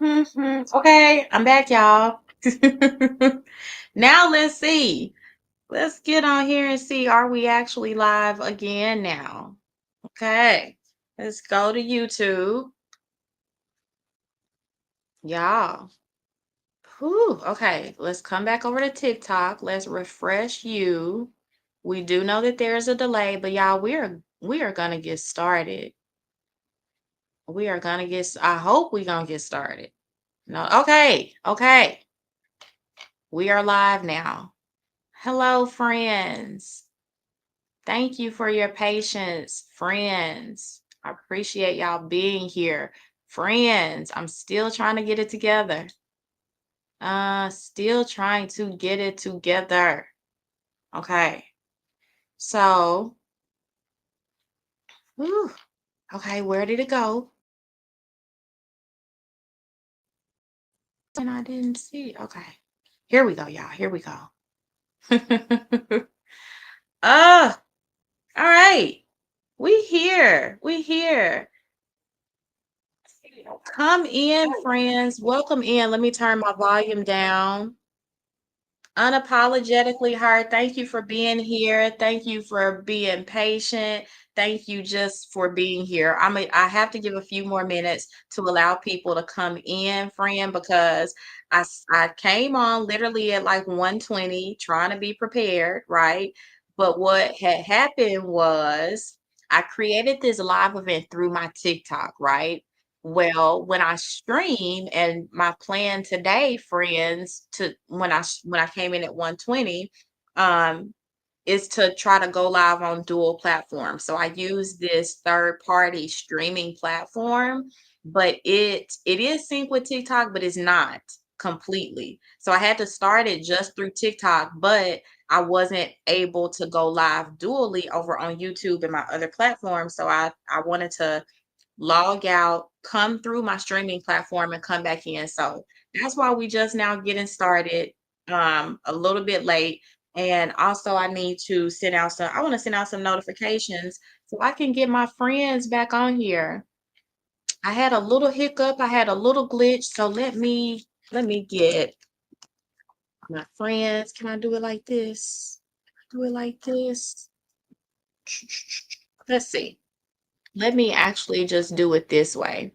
Okay, I'm back, y'all. Now let's see. Let's get on here and see, are we actually live again now? Okay, let's go to YouTube. Y'all. Whew, okay, let's come back over to TikTok. Let's refresh you. We do know that there's a delay, but y'all, we are gonna get started. We are gonna I hope we're gonna get started. No, okay, okay. We are live now. Hello, friends. Thank you for your patience, friends. I appreciate y'all being here. Friends, I'm still trying to get it together. Still trying to get it together. Okay. So, whew, okay, where did it go? And I didn't see. Okay. Here we go, y'all. Here we go. uh, all right. We here. We here. Come in, friends. Welcome in. Let me turn my volume down. Unapologetically her. Thank you for being here. Thank you for being patient. Thank you just for being here. I have to give a few more minutes to allow people to come in, friend, because I came on literally at like 1:20 trying to be prepared, right? But what had happened was I created this live event through my TikTok, right? Well, when I stream and my plan today, friends, to when I came in at 1:20, um, is to try to go live on dual platforms. So I use this third party streaming platform, but it is synced with TikTok, but it's not completely. So I had to start it just through TikTok, but I wasn't able to go live dually over on YouTube and my other platforms. So I wanted to log out, come through my streaming platform and come back in. So that's why we just now getting started a little bit late. And also I need to send out I want to send out some notifications so I can get my friends back on here. I had a little hiccup, I had a little glitch. So let me get my friends. Can I do it like this? Do it like this. Let's see. Let me actually just do it this way.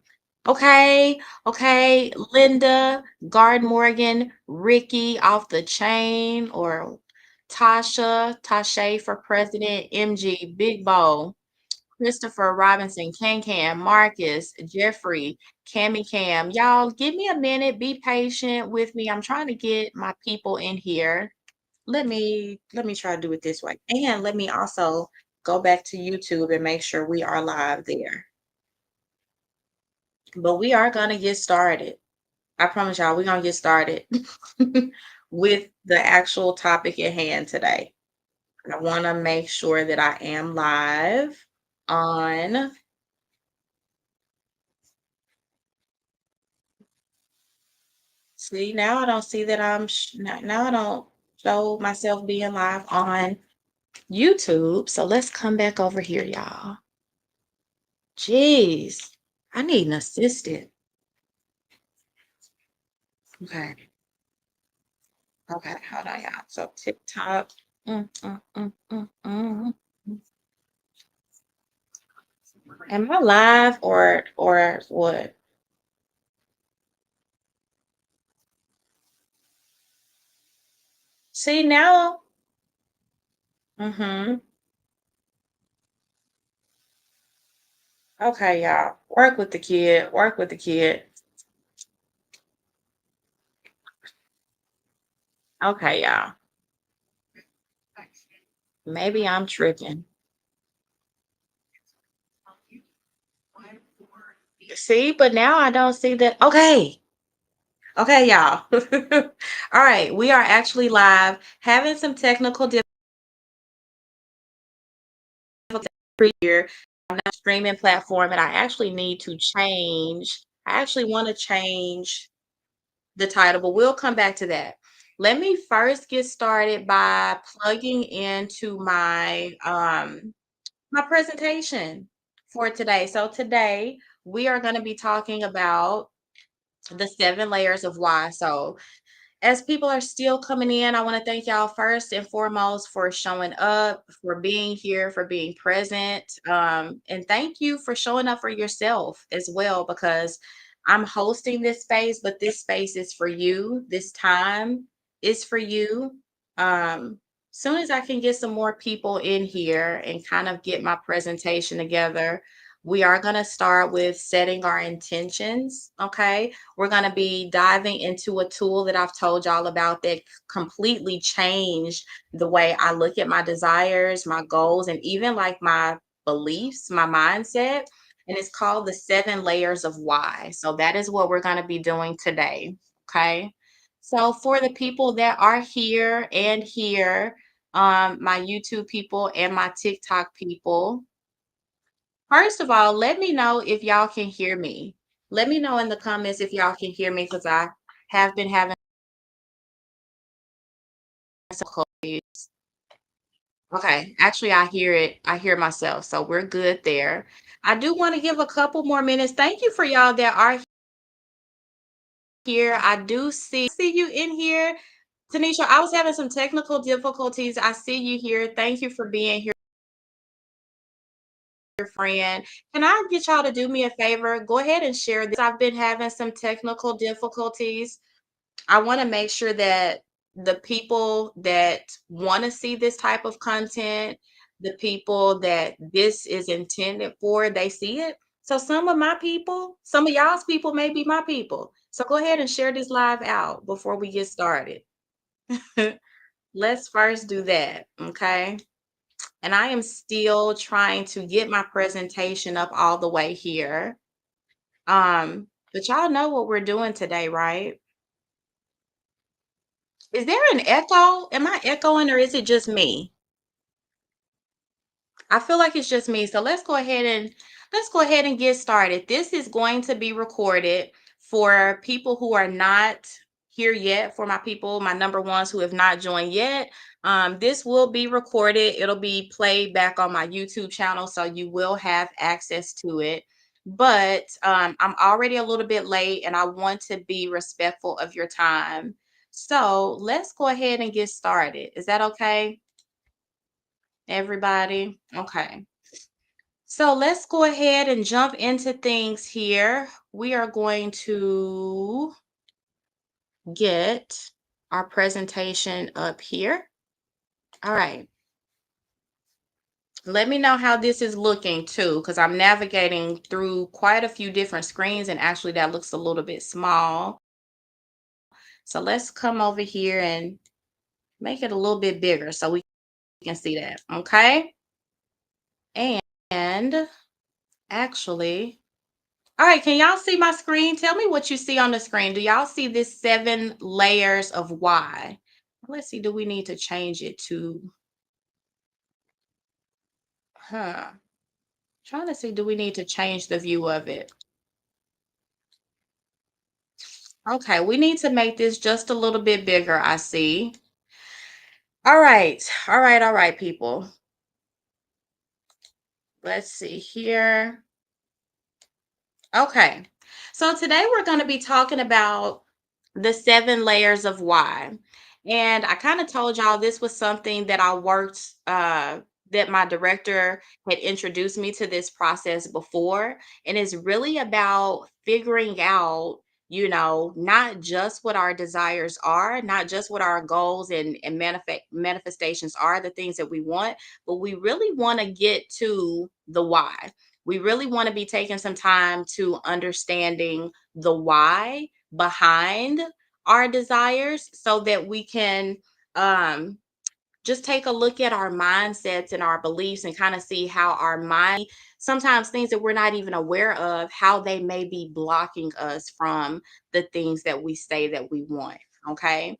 Okay, okay, Linda, Guard Morgan, Ricky off the chain, or Tasha for president, MG, Big Bo, Christopher Robinson, Can, Marcus, Jeffrey, Cammy Cam. Y'all, give me a minute. Be patient with me. I'm trying to get my people in here. Let me try to do it this way. And let me also go back to YouTube and make sure we are live there. But we are gonna get started. I promise y'all, we're gonna get started with the actual topic at hand today. I want to make sure that I am live on. See, now I don't see that now I don't show myself being live on YouTube. So let's come back over here, y'all. Jeez, I need an assistant. Okay. Okay, hold on, y'all. So TikTok. Mm, mm, mm, mm, mm. Am I live or what? See now? Mm-hmm. Okay, y'all. Work with the kid. Work with the kid. Okay, y'all. Maybe I'm tripping. See, but now I don't see that. Okay. Okay, y'all. All right, we are actually live, having some technical difficulties here on that streaming platform, and I actually need to change. I actually want to change the title, but we'll come back to that. Let me first get started by plugging into my presentation for today. So today we are going to be talking about the 7 layers of why. So as people are still coming in, I want to thank y'all first and foremost for showing up, for being here, for being present. And thank you for showing up for yourself as well, because I'm hosting this space, but this space is for you. This time is for you. Soon as I can get some more people in here and kind of get my presentation together, we are going to start with setting our intentions. Okay, we're going to be diving into a tool that I've told y'all about that completely changed the way I look at my desires, my goals, and even like my beliefs, my mindset. And it's called the 7 layers of why. So that is what we're going to be doing today. Okay. So for the people that are here and here, my YouTube people and my TikTok people, first of all, let me know if y'all can hear me. Let me know in the comments if y'all can hear me, because I have been having some difficulties. Okay, actually, I hear it. I hear myself, so we're good there. I do want to give a couple more minutes. Thank you for y'all that are here. I do see you in here. Tanisha, I was having some technical difficulties. I see you here. Thank you for being here, friend. Can I get y'all to do me a favor? Go ahead and share this. I've been having some technical difficulties. I want to make sure that the people that want to see this type of content, the people that this is intended for, they see it. So some of my people, some of y'all's people may be my people. So go ahead and share this live out before we get started. Let's first do that, okay? And I am still trying to get my presentation up all the way here. But y'all know what we're doing today, right? Is there an echo? Am I echoing or is it just me? I feel like it's just me. So let's go ahead and get started. This is going to be recorded for people who are not here yet, for my people, my number ones who have not joined yet. This will be recorded. It'll be played back on my YouTube channel, so you will have access to it. But I'm already a little bit late and I want to be respectful of your time. So let's go ahead and get started. Is that okay, everybody? Okay. So let's go ahead and jump into things here. We are going to get our presentation up here. All right. Let me know how this is looking too, because I'm navigating through quite a few different screens and actually that looks a little bit small. So let's come over here and make it a little bit bigger so we can see that. Okay. And actually, all right, can y'all see my screen? Tell me what you see on the screen. Do y'all see this 7 layers of why? Let's see, do we need to change it to, trying to see, do we need to change the view of it? Okay, we need to make this just a little bit bigger, I see. All right, people. Let's see here. Okay, so today we're going to be talking about the 7 layers of why. And I kind of told y'all this was something that I worked, that my director had introduced me to this process before. And it's really about figuring out, not just what our desires are, not just what our goals and manifestations are, the things that we want, but we really want to get to the why. We really want to be taking some time to understanding the why behind our desires so that we can um just take a look at our mindsets and our beliefs and kind of see how our mind, sometimes things that we're not even aware of, how they may be blocking us from the things that we say that we want. Okay.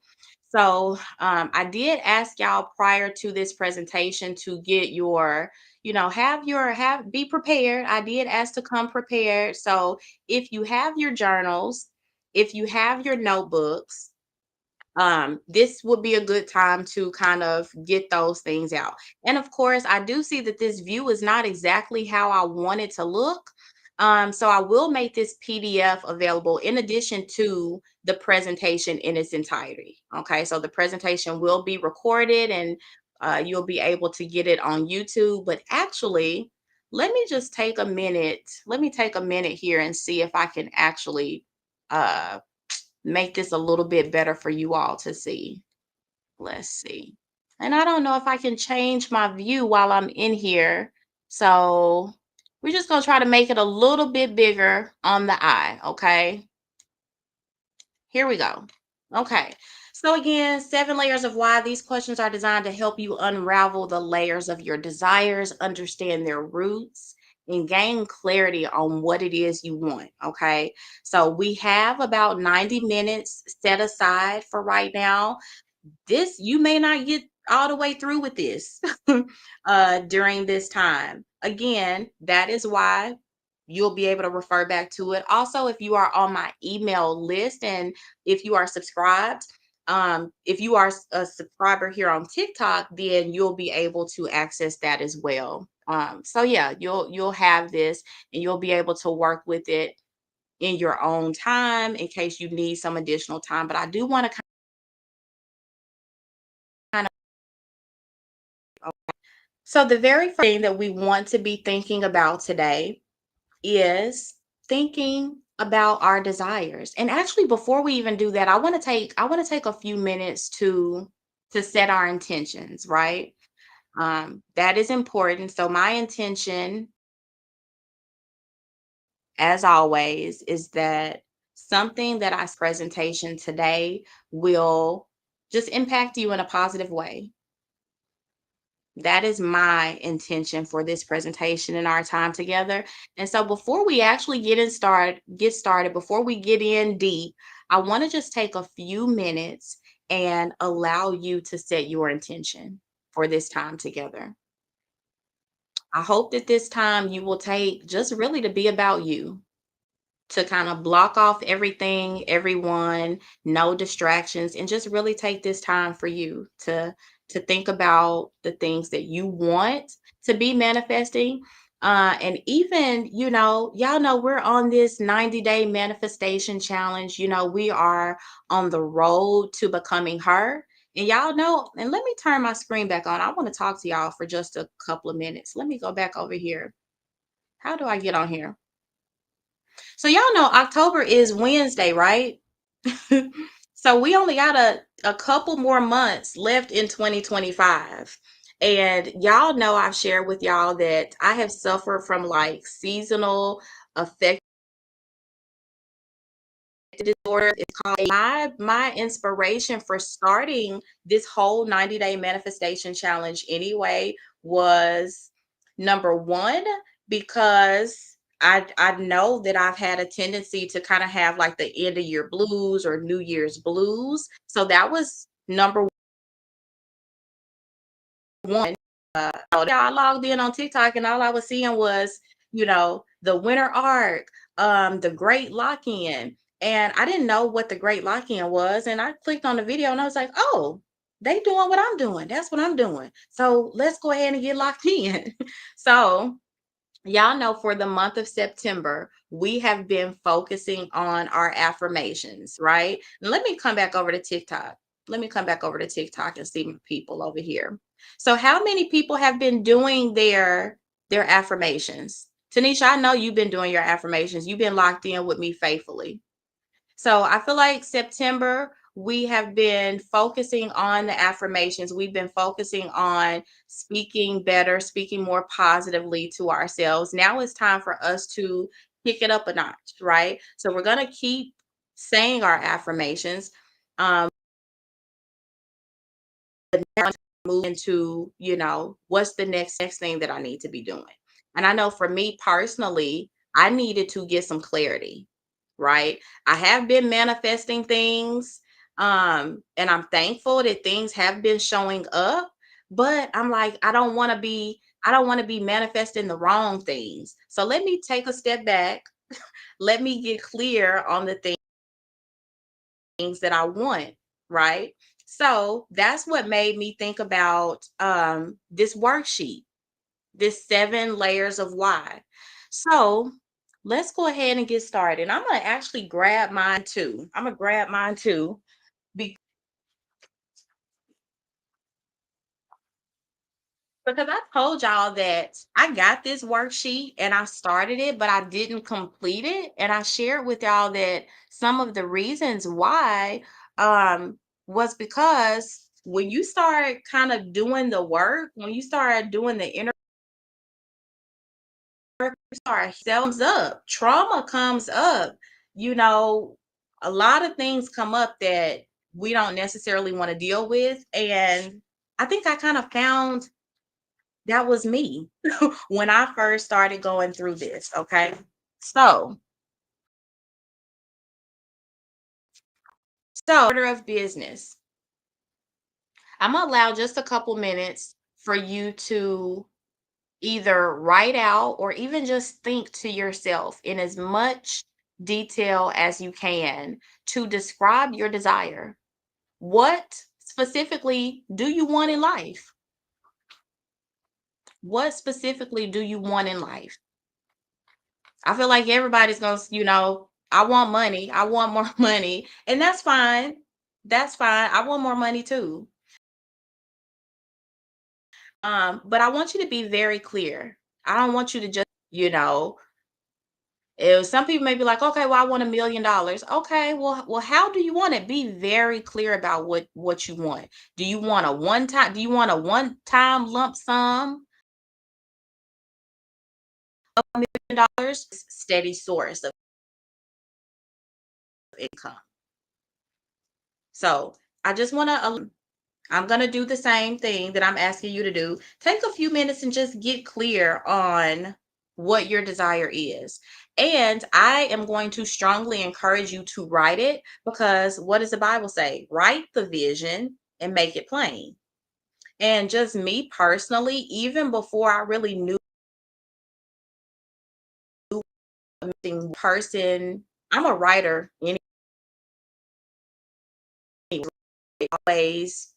So I did ask y'all prior to this presentation to get your, have be prepared. I did ask to come prepared. So if you have your journals, if you have your notebooks, this would be a good time to kind of get those things out. And of course, I do see that this view is not exactly how I want it to look. So I will make this PDF available in addition to the presentation in its entirety. Okay, so the presentation will be recorded and you'll be able to get it on YouTube. But actually, let me just take a minute. Let me take a minute here and see if I can actually uh, make this a little bit better for you all to see. Let's see. And I don't know if I can change my view while I'm in here. So we're just going to try to make it a little bit bigger on the eye. Okay. Here we go. Okay. So again, 7 layers of why. These questions are designed to help you unravel the layers of your desires, understand their roots, and gain clarity on what it is you want. Okay. So we have about 90 minutes set aside for right now. This, you may not get all the way through with this during this time. Again, that is why you'll be able to refer back to it. Also, if you are on my email list and if you are subscribed, if you are a subscriber here on TikTok, then you'll be able to access that as well. So yeah, you'll have this and you'll be able to work with it in your own time in case you need some additional time. But I do want to kind of, so the very first thing that we want to be thinking about today is thinking about our desires. And actually, before we even do that, I want to take a few minutes to set our intentions, right? That is important. So my intention, as always, is that something that I presentation today will just impact you in a positive way. That is my intention for this presentation and our time together. And so before we actually get started, before we get in deep, I want to just take a few minutes and allow you to set your intention for this time together. I hope that this time you will take just really to be about you, to kind of block off everything, everyone, no distractions, and just really take this time for you to think about the things that you want to be manifesting. And even, y'all know we're on this 90-day manifestation challenge. We are on the road to becoming her. And y'all know, and let me turn my screen back on. I want to talk to y'all for just a couple of minutes. Let me go back over here. How do I get on here? So y'all know October is Wednesday, right? So we only got a couple more months left in 2025. And y'all know I've shared with y'all that I have suffered from like seasonal affective disorder. It's called my inspiration for starting this whole 90-day manifestation challenge anyway was number one, because I know that I've had a tendency to kind of have like the end of year blues or New Year's blues. So that was number one. I logged in on TikTok and all I was seeing was, the winter arc, the great lock-in. And I didn't know what the great lock-in was. And I clicked on the video and I was like, oh, they doing what I'm doing. That's what I'm doing. So let's go ahead and get locked in. So y'all know for the month of September, we have been focusing on our affirmations, right? And let me come back over to TikTok. Let me come back over to TikTok and see my people over here. So how many people have been doing their affirmations? Tanisha, I know you've been doing your affirmations. You've been locked in with me faithfully. So I feel like September, we have been focusing on the affirmations. We've been focusing on speaking better, speaking more positively to ourselves. Now it's time for us to pick it up a notch, right? So we're going to keep saying our affirmations. Um, Move into, what's the next thing that I need to be doing. And I know for me personally, I needed to get some clarity, right? I have been manifesting things, and I'm thankful that things have been showing up, but I'm like, I don't want to be manifesting the wrong things. So let me take a step back. Let me get clear on the things that I want, right? So that's what made me think about this worksheet, this 7 layers of why. So let's go ahead and get started. I'm gonna actually grab mine too. I'm gonna grab mine too because I told y'all that I got this worksheet and I started it, but I didn't complete it. And I shared with y'all that some of the reasons why was because when you start kind of doing the work, when you start doing the inner work, you start comes up, trauma comes up, you know, a lot of things come up that we don't necessarily want to deal with. And I think I kind of found that was me when I first started going through this. Okay. So, order of business. I'm gonna allow just a couple minutes for you to either write out or even just think to yourself in as much detail as you can to describe your desire. What specifically do you want in life? What specifically do you want in life? I feel like everybody's going to, I want money. I want more money. And that's fine. That's fine. I want more money too. But I want you to be very clear. I don't want you to just, if some people may be like, okay, well, I want $1 million. Okay, well, how do you want it? Be very clear about what you want. Do you want a one time? Do you want a one time lump sum of $1 million? Steady source of income. So I just want to. I'm going to do the same thing that I'm asking you to do. Take a few minutes and just get clear on what your desire is. And I am going to strongly encourage you to write it because what does the Bible say? Write the vision and make it plain. And just me personally, even before I really knew the person, I'm a writer always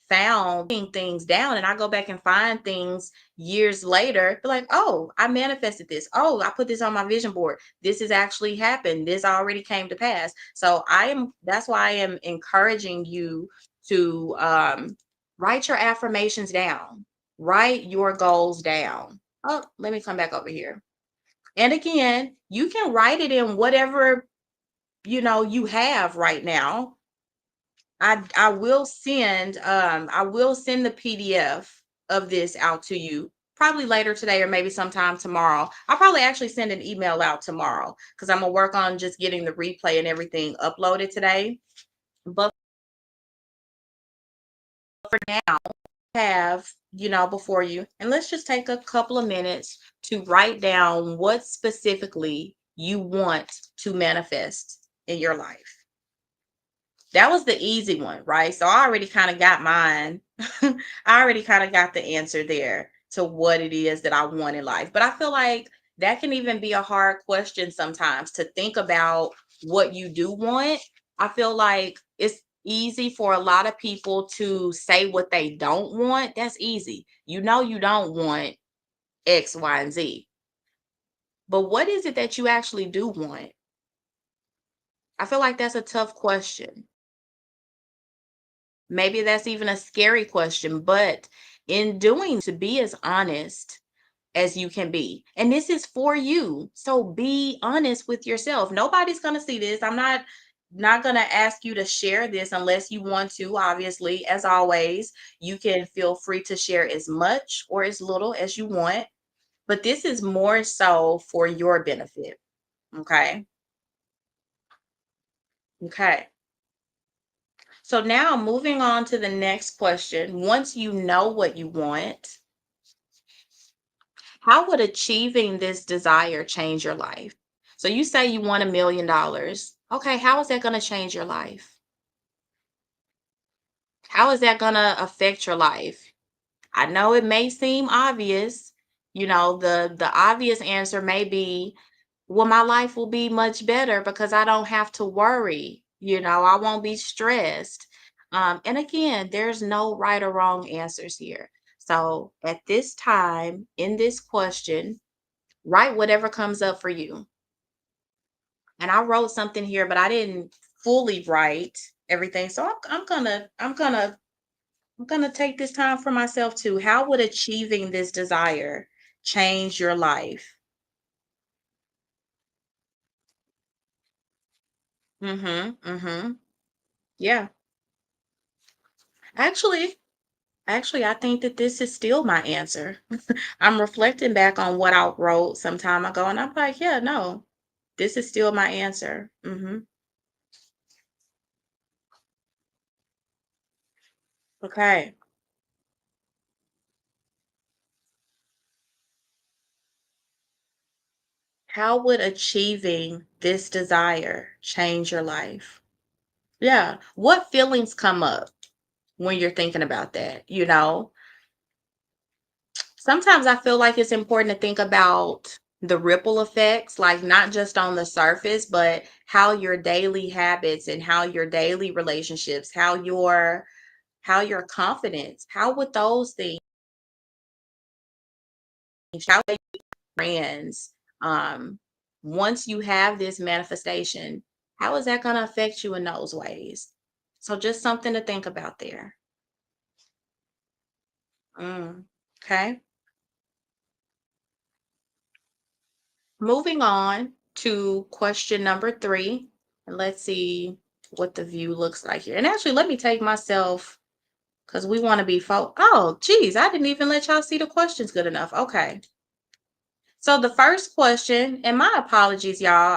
found things down, and I go back and find things years later, be like, oh, I manifested this. Oh, I put this on my vision board. This has actually happened. This already came to pass. So that's why I am encouraging you to write your affirmations down, write your goals down. Oh, let me come back over here. And again, you can write it in whatever you have right now. I will send the PDF of this out to you probably later today or maybe sometime tomorrow. I'll probably actually send an email out tomorrow because I'm gonna work on just getting the replay and everything uploaded today. But for now, have before you, and let's just take a couple of minutes to write down what specifically you want to manifest in your life. That was the easy one, right? So I already kind of got mine. I already kind of got the answer there to what it is that I want in life. But I feel like that can even be a hard question sometimes to think about what you do want. I feel like it's easy for a lot of people to say what they don't want. That's easy. You don't want X, Y, and Z. But what is it that you actually do want? I feel like that's a tough question. Maybe that's even a scary question, but in doing to be as honest as you can be. And this is for you. So be honest with yourself. Nobody's going to see this. I'm not going to ask you to share this unless you want to. Obviously, as always, you can feel free to share as much or as little as you want, but this is more so for your benefit. Okay? Okay. So now moving on to the next question. Once you know what you want, how would achieving this desire change your life? So you say you want $1 million. Okay, how is that going to change your life? How is that going to affect your life? I know it may seem obvious. The obvious answer may be, well, my life will be much better because I don't have to worry. I won't be stressed. And again, there's no right or wrong answers here. So at this time in this question, write whatever comes up for you. And I wrote something here, but I didn't fully write everything. So I'm gonna take this time for myself too. How would achieving this desire change your life? Mm-hmm. Mm-hmm. Yeah. Actually, actually, I think that this is still my answer. I'm reflecting back on what I wrote some time ago, and I'm like, yeah, no, this is still my answer. Mm-hmm. Okay. How would achieving this desire change your life? Yeah. What feelings come up when you're thinking about that? Sometimes I feel like it's important to think about the ripple effects, like not just on the surface, but how your daily habits and how your daily relationships, how your confidence, how would those things, how they friends, um, once you have this manifestation, how is that going to affect you in those ways? So just something to think about there. Mm, okay. Moving on to question number 3. And let's see what the view looks like here. And actually, let me take myself because we want to be oh, geez, I didn't even let y'all see the questions good enough. Okay. So the first question, and my apologies, y'all.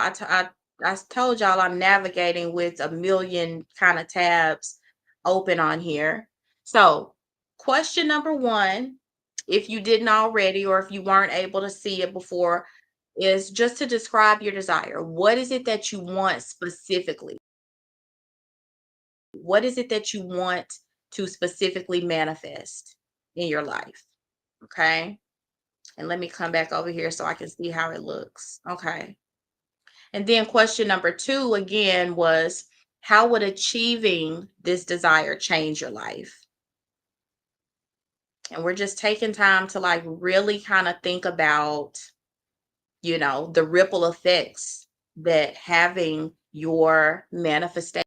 I told y'all I'm navigating with a million kind of tabs open on here. So question number 1, if you didn't already, or if you weren't able to see it before, is just to describe your desire. What is it that you want specifically? What is it that you want to specifically manifest in your life? Okay. And let me come back over here so I can see how it looks. Okay. And then question number 2 again was, how would achieving this desire change your life? And we're just taking time to like really kind of think about, the ripple effects that having your manifestation,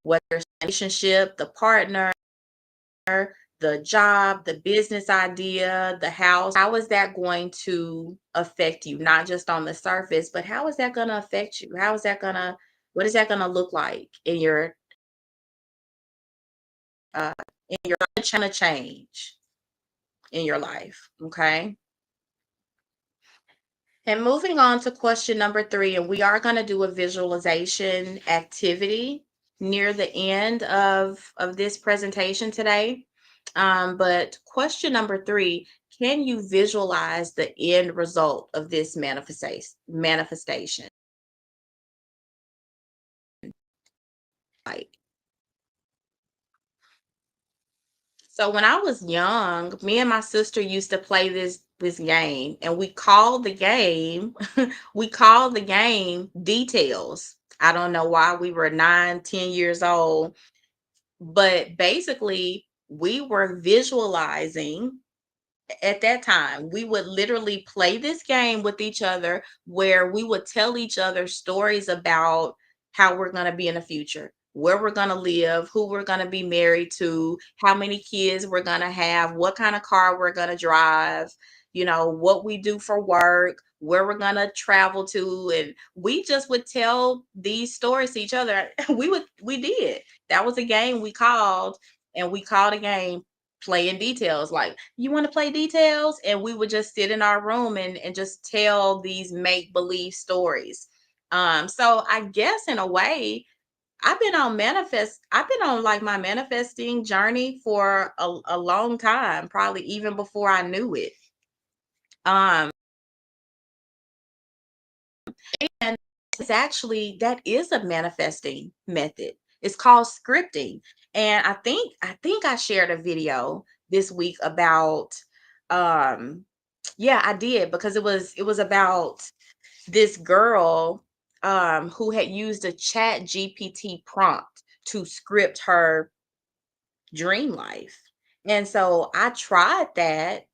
whether it's relationship, the partner, the job, the business idea, the house, how is that going to affect you? Not just on the surface, but how is that going to affect you? What is that going to look like uh, in your kind of change in your life? Okay. And moving on to question number 3, and we are going to do a visualization activity near the end of this presentation today. But question number 3, can you visualize the end result of this manifestation? Like, so when I was young, me and my sister used to play this game, and we called the game Details. I don't know why. We were 9, 10 years old, but basically we were visualizing. At that time, we would literally play this game with each other where we would tell each other stories about how we're going to be in the future, where we're going to live, who we're going to be married to, how many kids we're going to have, what kind of car we're going to drive, what we do for work, where we're going to travel to. And we just would tell these stories to each other. We did. That was a game we called, and we called a game playing Details. Like, you want to play Details? And we would just sit in our room and just tell these make believe stories. So I guess in a way, I've been on like my manifesting journey for a long time, probably even before I knew it. Um, and that is a manifesting method. It's called scripting. And I think I shared a video this week about um yeah, I did, because it was about this girl who had used a chat GPT prompt to script her dream life. And so I tried that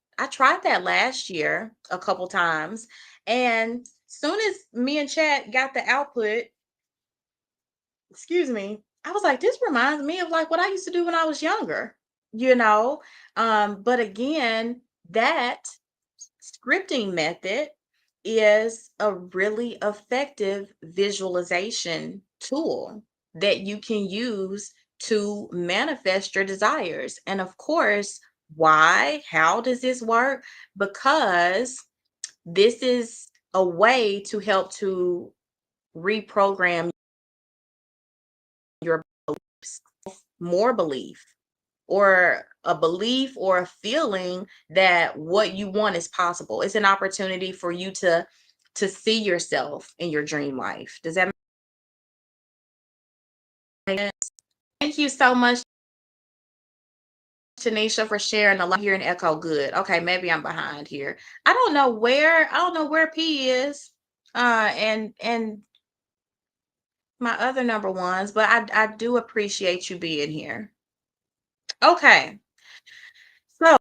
last year a couple times, and Soon as me and Chat got the output, excuse me, I was like, this reminds me of like what I used to do when I was younger, you know? But again, that scripting method is a really effective visualization tool that you can use to manifest your desires. And of course, why? How does this work? Because this is a way to help to reprogram your beliefs, more belief, or a belief or a feeling that what you want is possible. It's an opportunity for you to see yourself in your dream life. Does that make sense? Thank you so much, Tanisha, for sharing a lot here in Echo Good. Okay, maybe I'm behind here. I don't know where P is. And my other number ones, but I do appreciate you being here. Okay. So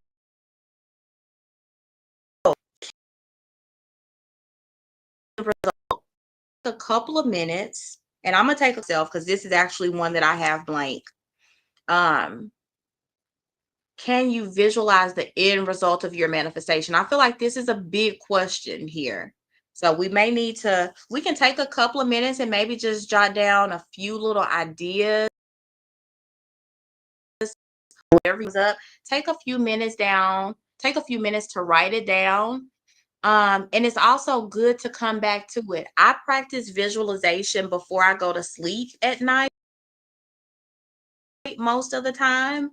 a couple of minutes, and I'm gonna take myself because this is actually one that I have blank. Um, can you visualize the end result of your manifestation? I feel like this is a big question here. So we can take a couple of minutes and maybe just jot down a few little ideas, whatever comes up. Take a few minutes down, take a few minutes to write it down. And it's also good to come back to it. I practice visualization before I go to sleep at night most of the time,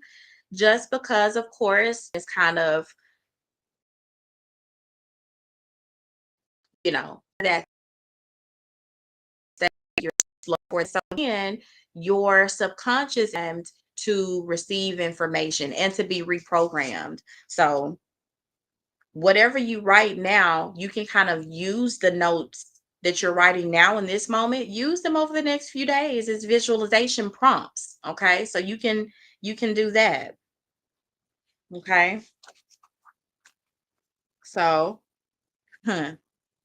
just because, of course, it's kind of, that you're slow for. So again, your subconscious and to receive information and to be reprogrammed. So whatever you write now, you can kind of use the notes that you're writing now in this moment, use them over the next few days as visualization prompts. Okay. So you can do that. Okay. So,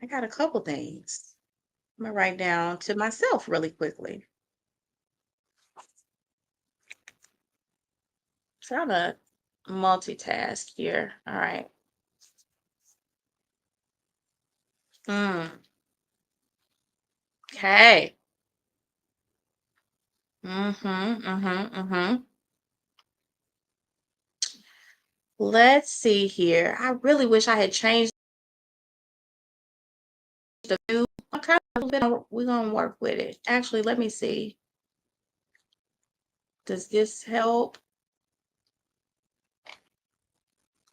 I got a couple things. I'm gonna write down to myself really quickly. Trying to multitask here. All right. Okay. Mm-hmm. Mm-hmm. Mm-hmm. Let's see here. I really wish I had changed the view. Okay, we're gonna work with it. Actually, let me see. Does this help?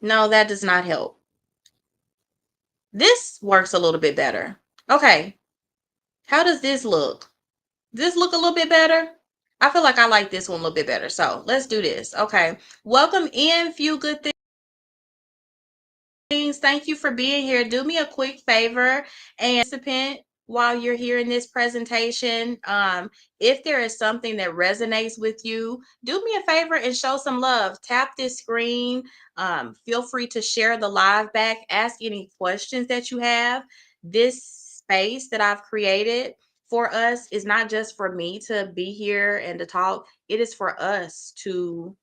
No, that does not help. This works a little bit better. Okay. How does this look? Does this look a little bit better? I feel like I like this one a little bit better. So let's do this. Okay. Welcome in, Few Good Things. Thank you for being here. Do me a quick favor and participant while you're hearing this presentation. If there is something that resonates with you, do me a favor and show some love. Tap this screen. Feel free to share the live back. Ask any questions that you have. This space that I've created for us is not just for me to be here and to talk. It is for us to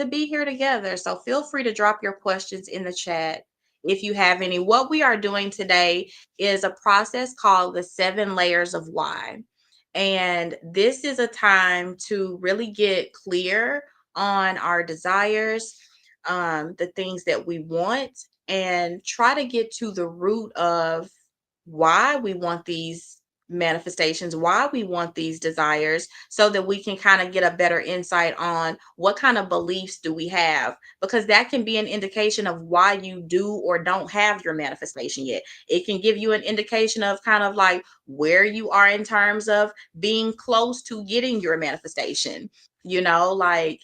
be here together. So feel free to drop your questions in the chat if you have any. What we are doing today is a process called the 7 layers of why. And this is a time to really get clear on our desires, the things that we want, and try to get to the root of why we want these manifestations, why we want these desires, so that we can kind of get a better insight on what kind of beliefs do we have, because that can be an indication of why you do or don't have your manifestation yet. It can give you an indication of kind of like where you are in terms of being close to getting your manifestation. Like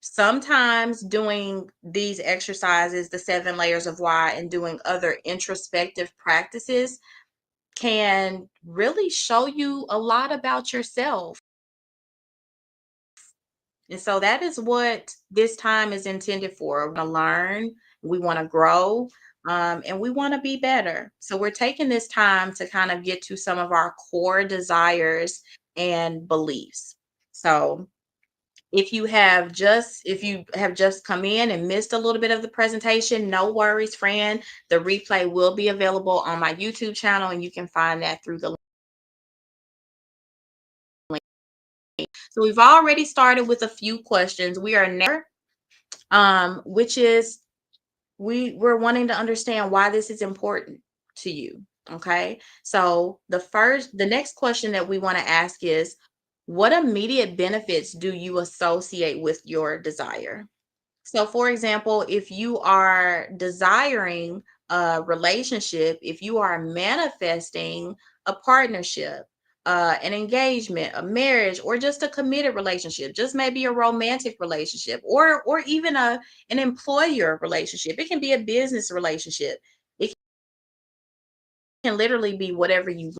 sometimes doing these exercises, the 7 layers of why, and doing other introspective practices can really show you a lot about yourself. And so that is what this time is intended for. We want to learn, we want to grow, and we want to be better. So we're taking this time to kind of get to some of our core desires and beliefs. So if you have just come in and missed a little bit of the presentation, no worries, friend. The replay will be available on my YouTube channel, and you can find that through the link. So we've already started with a few questions. We are now, which is we're wanting to understand why this is important to you. Okay. So the next question that we want to ask is, what immediate benefits do you associate with your desire? So, for example, if you are desiring a relationship, if you are manifesting a partnership, an engagement, a marriage, or just a committed relationship, just maybe a romantic relationship, or even an employer relationship. It can be a business relationship. It can literally be whatever you.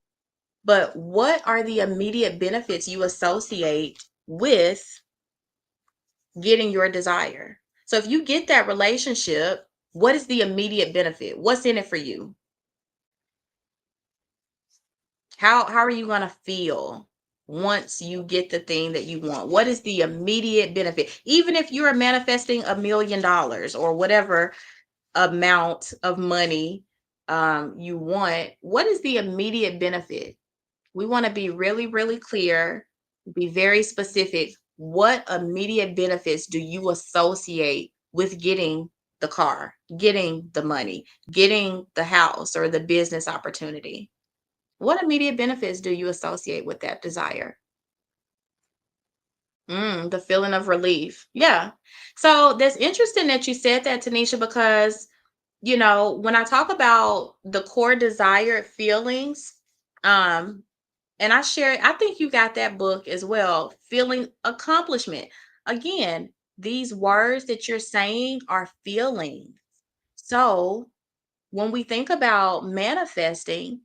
But what are the immediate benefits you associate with getting your desire? So if you get that relationship, what is the immediate benefit? What's in it for you? How are you going to feel once you get the thing that you want? What is the immediate benefit? Even if you're manifesting $1 million or whatever amount of money you want, what is the immediate benefit? We want to be really, really clear, be very specific. What immediate benefits do you associate with getting the car, getting the money, getting the house or the business opportunity? What immediate benefits do you associate with that desire? The feeling of relief. Yeah. So that's interesting that you said that, Tanisha, because, when I talk about the core desired feelings, um, and I think you got that book as well, Feeling Accomplishment. Again, these words that you're saying are feelings. So when we think about manifesting,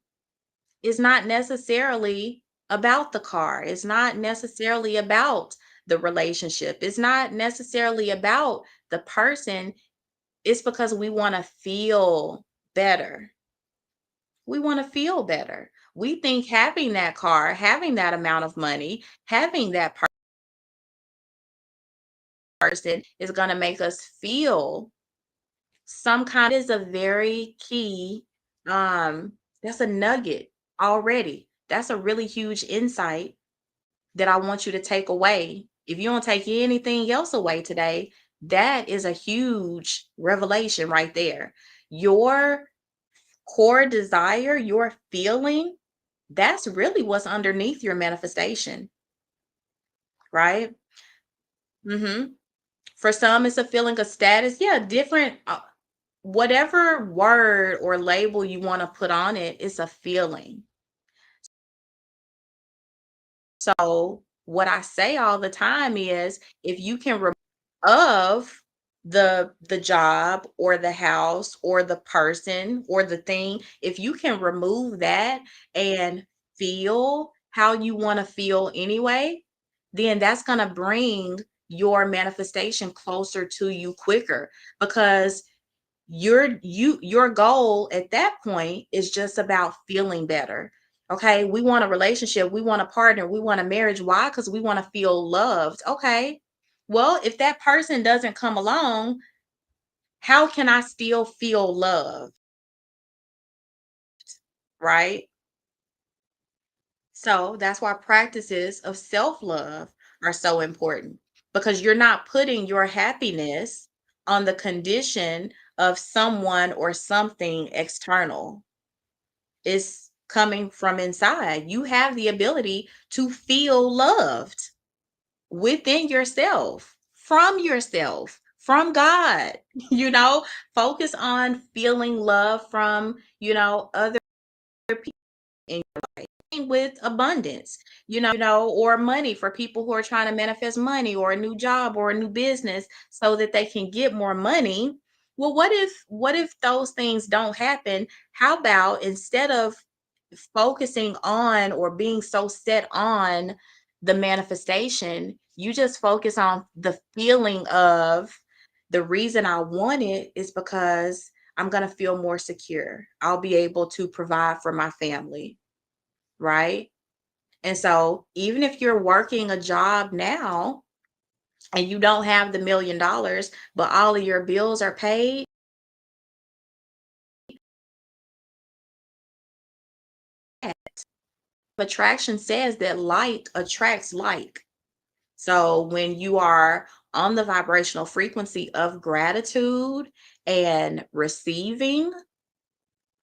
it's not necessarily about the car. It's not necessarily about the relationship. It's not necessarily about the person. It's because we want to feel better. We want to feel better. We think having that car, having that amount of money, having that person is going to make us feel some kind is a very key that's a nugget already. That's a really huge insight that I want you to take away. If you don't take anything else away today, that is a huge revelation right there. Your core desire, your feeling, that's really what's underneath your manifestation, right? Mhm. For some, it's a feeling of status. Yeah, different, whatever word or label you want to put on it, it's a feeling. So, what I say all the time is if you can of the job or the house or the person or the thing, if you can remove that and feel how you want to feel anyway, then that's going to bring your manifestation closer to you quicker, because your goal at that point is just about feeling better. Okay, we want a relationship, we want a partner, we want a marriage. Why? Because we want to feel loved. Okay, well, if that person doesn't come along, how can I still feel love? Right? So that's why practices of self-love are so important, because you're not putting your happiness on the condition of someone or something external. Is coming from inside. You have the ability to feel loved within yourself, from God. You know, focus on feeling love from, other people in your life with abundance, or money for people who are trying to manifest money or a new job or a new business so that they can get more money. Well, what if those things don't happen? How about instead of focusing on or being so set on the manifestation, you just focus on the feeling of the reason I want it is because I'm going to feel more secure. I'll be able to provide for my family, right? And so, even if you're working a job now and you don't have the $1 million, but all of your bills are paid, attraction says that like attracts like. So when you are on the vibrational frequency of gratitude and receiving,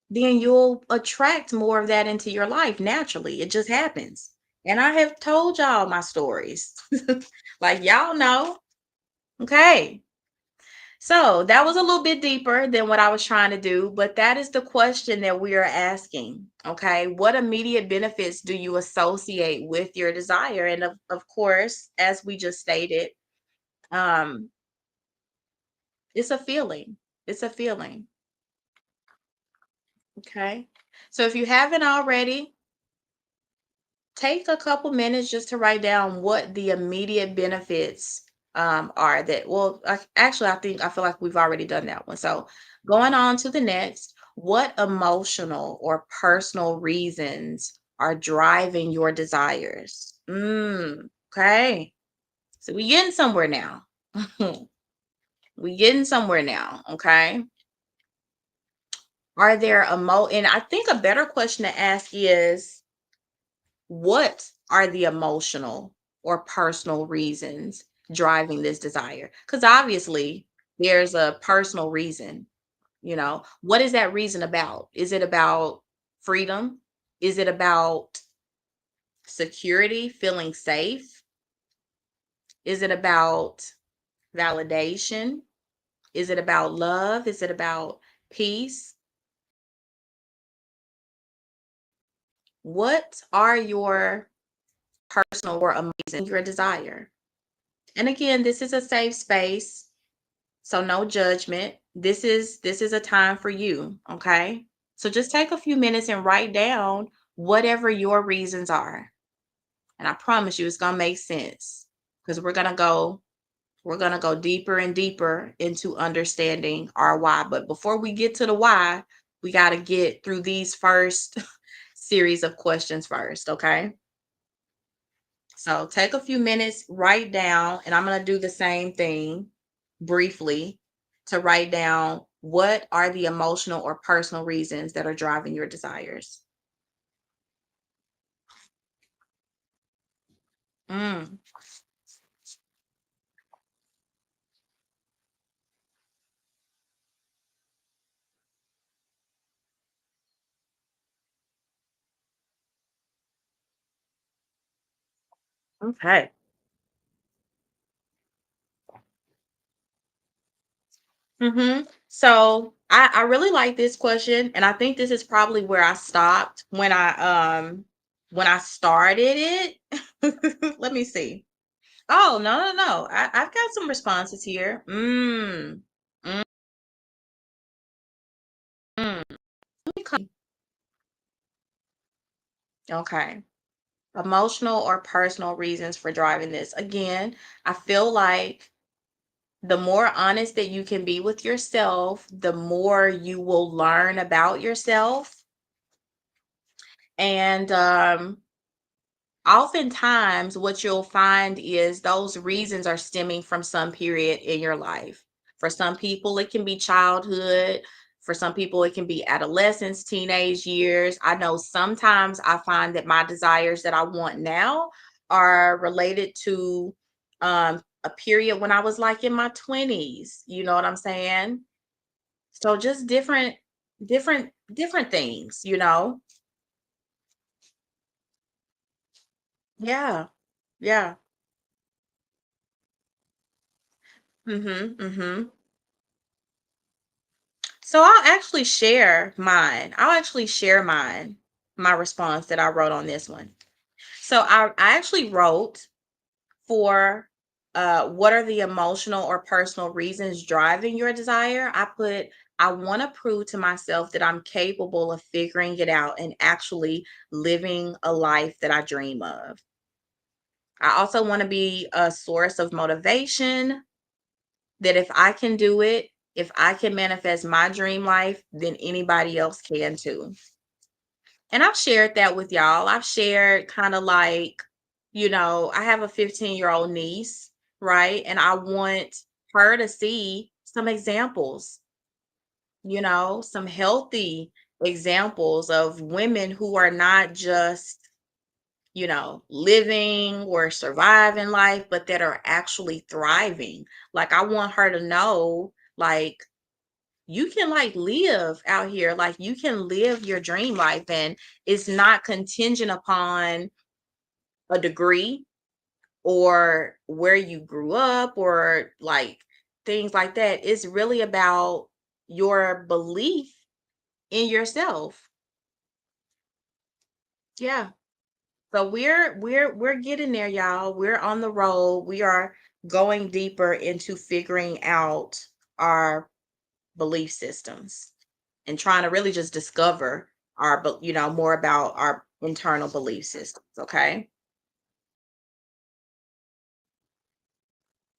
then you'll attract more of that into your life naturally. It just happens. And I have told y'all my stories. Like y'all know. Okay. So that was a little bit deeper than what I was trying to do, but that is the question that we are asking. Okay. What immediate benefits do you associate with your desire? And of course, as we just stated, um, it's a feeling. It's a feeling. Okay. So if you haven't already, take a couple minutes just to write down what the immediate benefits are that, well, actually, I feel like we've already done that one. So going on to the next, what emotional or personal reasons are driving your desires? Okay. So we getting somewhere now. We getting somewhere now. Okay. Are there and I think a better question to ask is, what are the emotional or personal reasons driving this desire? Because obviously there's a personal reason. What is that reason about? Is it about freedom? Is it about security, feeling safe? Is it about validation? Is it about love? Is it about peace? What are your personal or amazing your desire? And again, this is a safe space, so no judgment. This is a time for you, okay? So just take a few minutes and write down whatever your reasons are. And I promise you it's going to make sense, because we're going to go deeper and deeper into understanding our why. But before we get to the why, we got to get through these first series of questions first, okay? So take a few minutes, write down, and I'm going to do the same thing briefly, to write down what are the emotional or personal reasons that are driving your desires. Mm, okay. So I really like this question, and I think this is probably where I stopped when I started it. Let me see. Oh, no, no, no. I've got some responses here. Mm, mm. Let me Okay. Emotional or personal reasons for driving this. Again, I feel like the more honest that you can be with yourself, the more you will learn about yourself. And oftentimes, what you'll find is those reasons are stemming from some period in your life. For some people, it can be childhood. For some people, it can be adolescence, teenage years. I know sometimes I find that my desires that I want now are related to a period when I was like in my 20s. You know what I'm saying? So just different things. Yeah. Yeah. Mm-hmm. So I'll actually share my response that I wrote on this one. So I actually wrote for what are the emotional or personal reasons driving your desire? I put, I want to prove to myself that I'm capable of figuring it out and actually living a life that I dream of. I also want to be a source of motivation, that if I can do it, If I can manifest my dream life, then anybody else can too. And I've shared that with y'all. I've shared kind of like, I have a 15-year-old niece, right? And I want her to see some examples, some healthy examples of women who are not just, living or surviving life, but that are actually thriving. Like, I want her to know, like, you can like live out here, like you can live your dream life, and it's not contingent upon a degree or where you grew up or like things like that. It's really about your belief in yourself. Yeah. So we're getting there, y'all. We're on the road. We are going deeper into figuring out our belief systems and trying to really just discover more about our internal belief systems. Okay.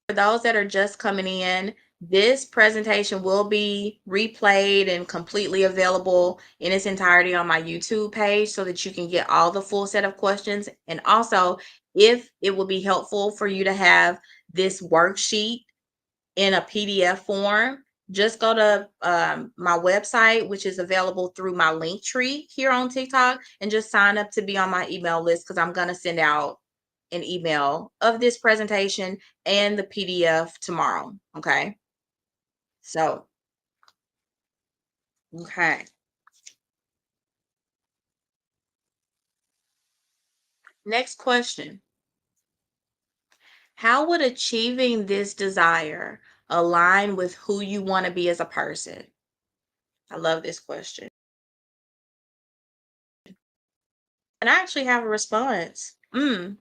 For those that are just coming in, this presentation will be replayed and completely available in its entirety on my YouTube page so that you can get all the full set of questions. And also, if it will be helpful for you to have this worksheet in a PDF form, just go to my website, which is available through my link tree here on TikTok, and just sign up to be on my email list because I'm going to send out an email of this presentation and the PDF tomorrow. Okay. So, okay. Next question. How would achieving this desire align with who you want to be as a person? I love this question. And I actually have a response. I'm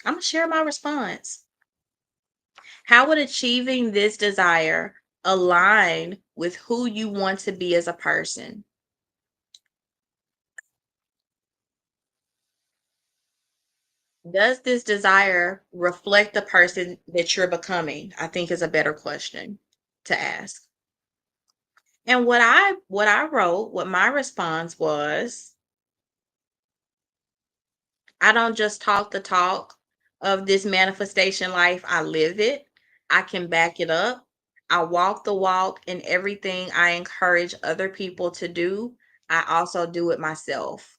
going to share my response. How would achieving this desire align with who you want to be as a person? Does this desire reflect the person that you're becoming? I think is a better question to ask. And what I wrote, what my response was, I don't just talk the talk of this manifestation life, I live it. I can back it up. I walk the walk, and everything I encourage other people to do, I also do it myself.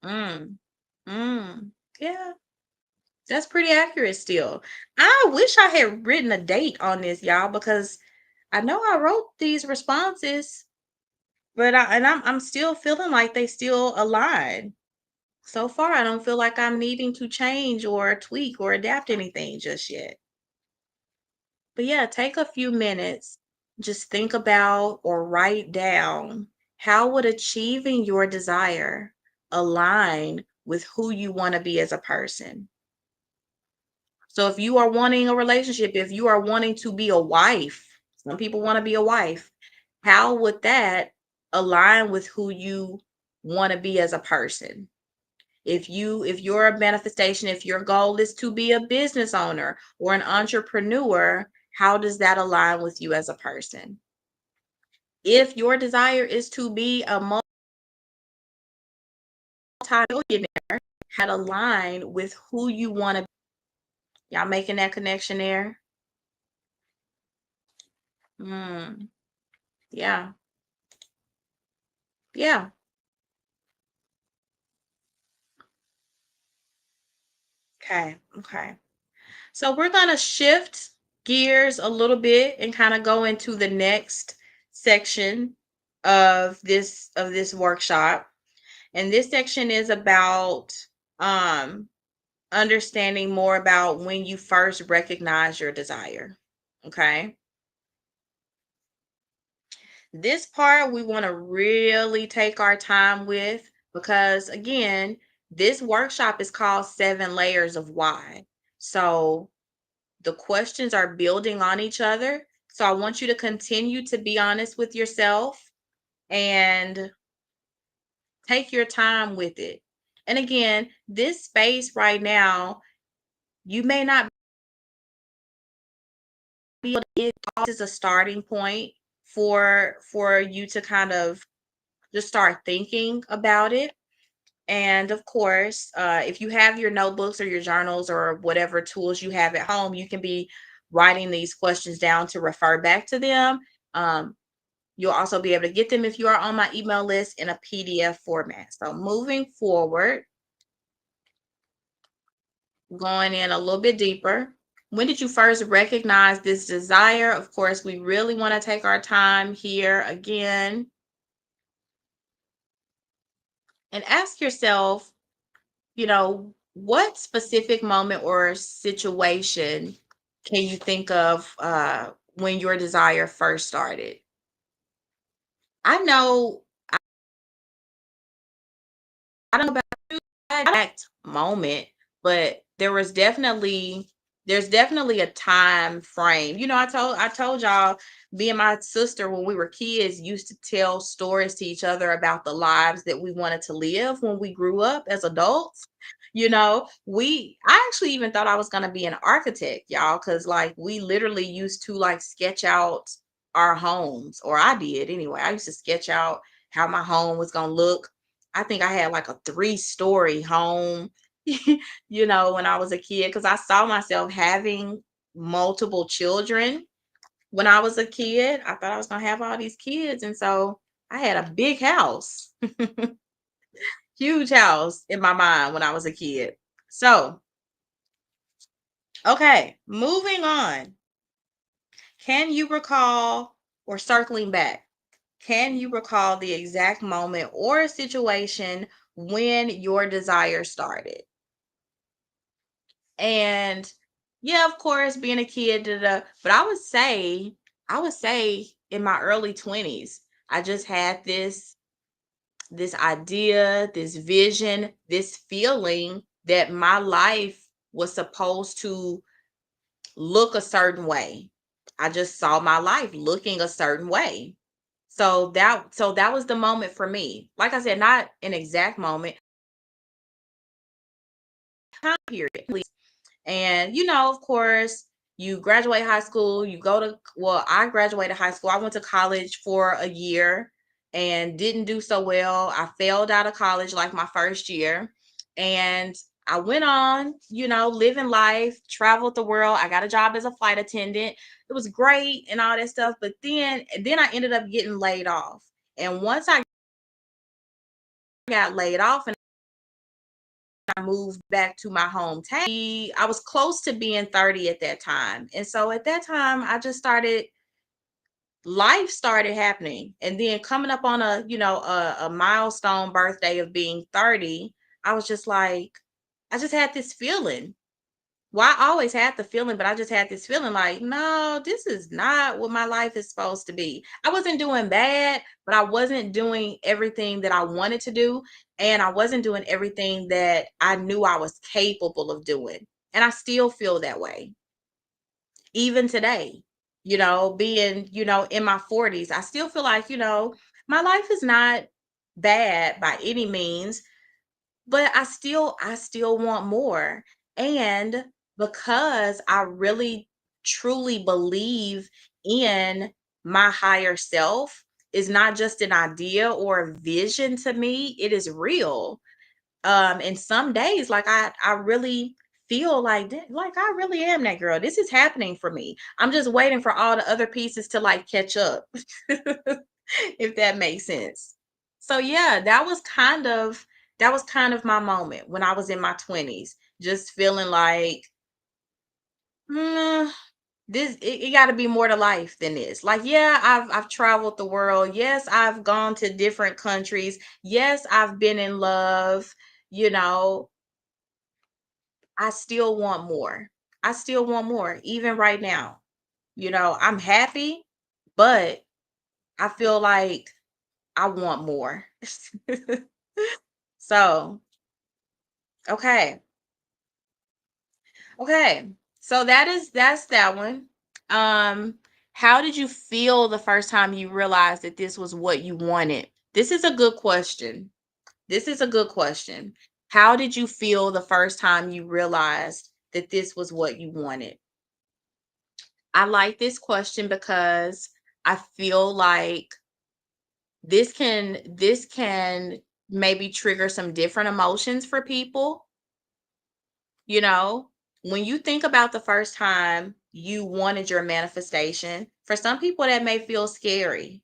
Mm, mm, yeah, that's pretty accurate still. I wish I had written a date on this, y'all, because I know I wrote these responses, but I'm still feeling like they still align. So far, I don't feel like I'm needing to change or tweak or adapt anything just yet. But yeah, take a few minutes, just think about or write down, how would achieving your desire align with who you want to be as a person? So if you are wanting a relationship, if you are wanting to be a wife, some people want to be a wife, how would that align with who you want to be as a person? If you're a manifestation, if your goal is to be a business owner or an entrepreneur, how does that align with you as a person? If your desire is to be a multi-millionaire, how to align with who you want to be? Y'all making that connection there? Mm, yeah. Yeah. Okay. Okay. So we're going to shift gears a little bit and kind of go into the next section of this workshop. And this section is about um understanding more about when you first recognize your desire. Okay? This part we want to really take our time with because again, this workshop is called 7 layers of why. So the questions are building on each other. So I want you to continue to be honest with yourself and take your time with it. And again, this space right now, you may not feel it is a starting point for you to kind of just start thinking about it. And of course, if you have your notebooks or your journals or whatever tools you have at home, you can be writing these questions down to refer back to them. Um, you'll also be able to get them if you are on my email list in a PDF format. So moving forward, going in a little bit deeper. When did you first recognize this desire? Of course, we really want to take our time here again and ask yourself, what specific moment or situation can you think of when your desire first started? I know, I don't know about exact moment, but there's definitely a time frame. I told y'all, me and my sister when we were kids used to tell stories to each other about the lives that we wanted to live when we grew up as adults. I actually even thought I was gonna be an architect, y'all, because like we literally used to like sketch out our homes, or I did anyway. I used to sketch out how my home was gonna look. I think I had like a three-story home, when I was a kid, because I saw myself having multiple children when I was a kid. I thought I was gonna have all these kids. And so I had a big house, huge house in my mind when I was a kid. So, okay, moving on. Can you recall, or circling back, can you recall the exact moment or situation when your desire started? And yeah, of course, being a kid, but I would say in my early 20s, I just had this idea, this vision, this feeling that my life was supposed to look a certain way. I just saw my life looking a certain way. So that was the moment for me. Like I said, not an exact moment, time period. And of course, you graduate high school, you go to, well, I graduated high school. I went to college for a year and didn't do so well. I failed out of college like my first year. And I went on, living life, traveled the world. I got a job as a flight attendant. It was great and all that stuff. But then I ended up getting laid off. And once I got laid off and I moved back to my hometown, I was close to being 30 at that time. And so at that time, life started happening. And then coming up on a milestone birthday of being 30, I was just like, I just had this feeling. Well, I always had the feeling, but I just had this feeling like, no, this is not what my life is supposed to be. I wasn't doing bad, but I wasn't doing everything that I wanted to do. And I wasn't doing everything that I knew I was capable of doing. And I still feel that way, even today, being, in my 40s. I still feel like, my life is not bad by any means, but I still want more. And because I really truly believe in my higher self, is not just an idea or a vision to me, it is real. And some days, like, I really feel like like I really am that girl. This is happening for me. I'm just waiting for all the other pieces to like catch up. If that makes sense. So yeah, that was kind of my moment when I was in my 20s, just feeling like, "Mm, it got to be more to life than this." Like, yeah, I've traveled the world. Yes, I've gone to different countries. Yes, I've been in love. You know, I still want more. I still want more, even right now. I'm happy, but I feel like I want more. So, okay. Okay. So that's that one. Um, how did you feel the first time you realized that this was what you wanted? This is a good question. This is a good question. How did you feel the first time you realized that this was what you wanted? I like this question because I feel like this can maybe trigger some different emotions for people, you know? When you think about the first time you wanted your manifestation, for some people that may feel scary,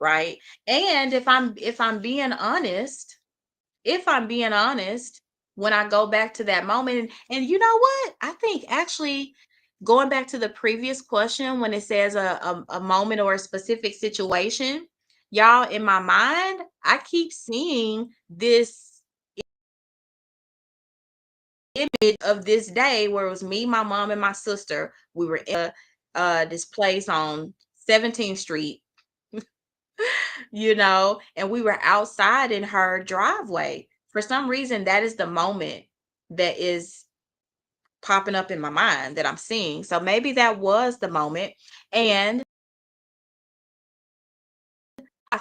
right? And if I'm being honest, when I go back to that moment, and you know what? I think actually going back to the previous question when it says a moment or a specific situation, y'all, in my mind, I keep seeing this image of this day where it was me, my mom, and my sister. We were in this place on 17th Street, and we were outside in her driveway. For some reason, that is the moment that is popping up in my mind that I'm seeing. So maybe that was the moment. And I,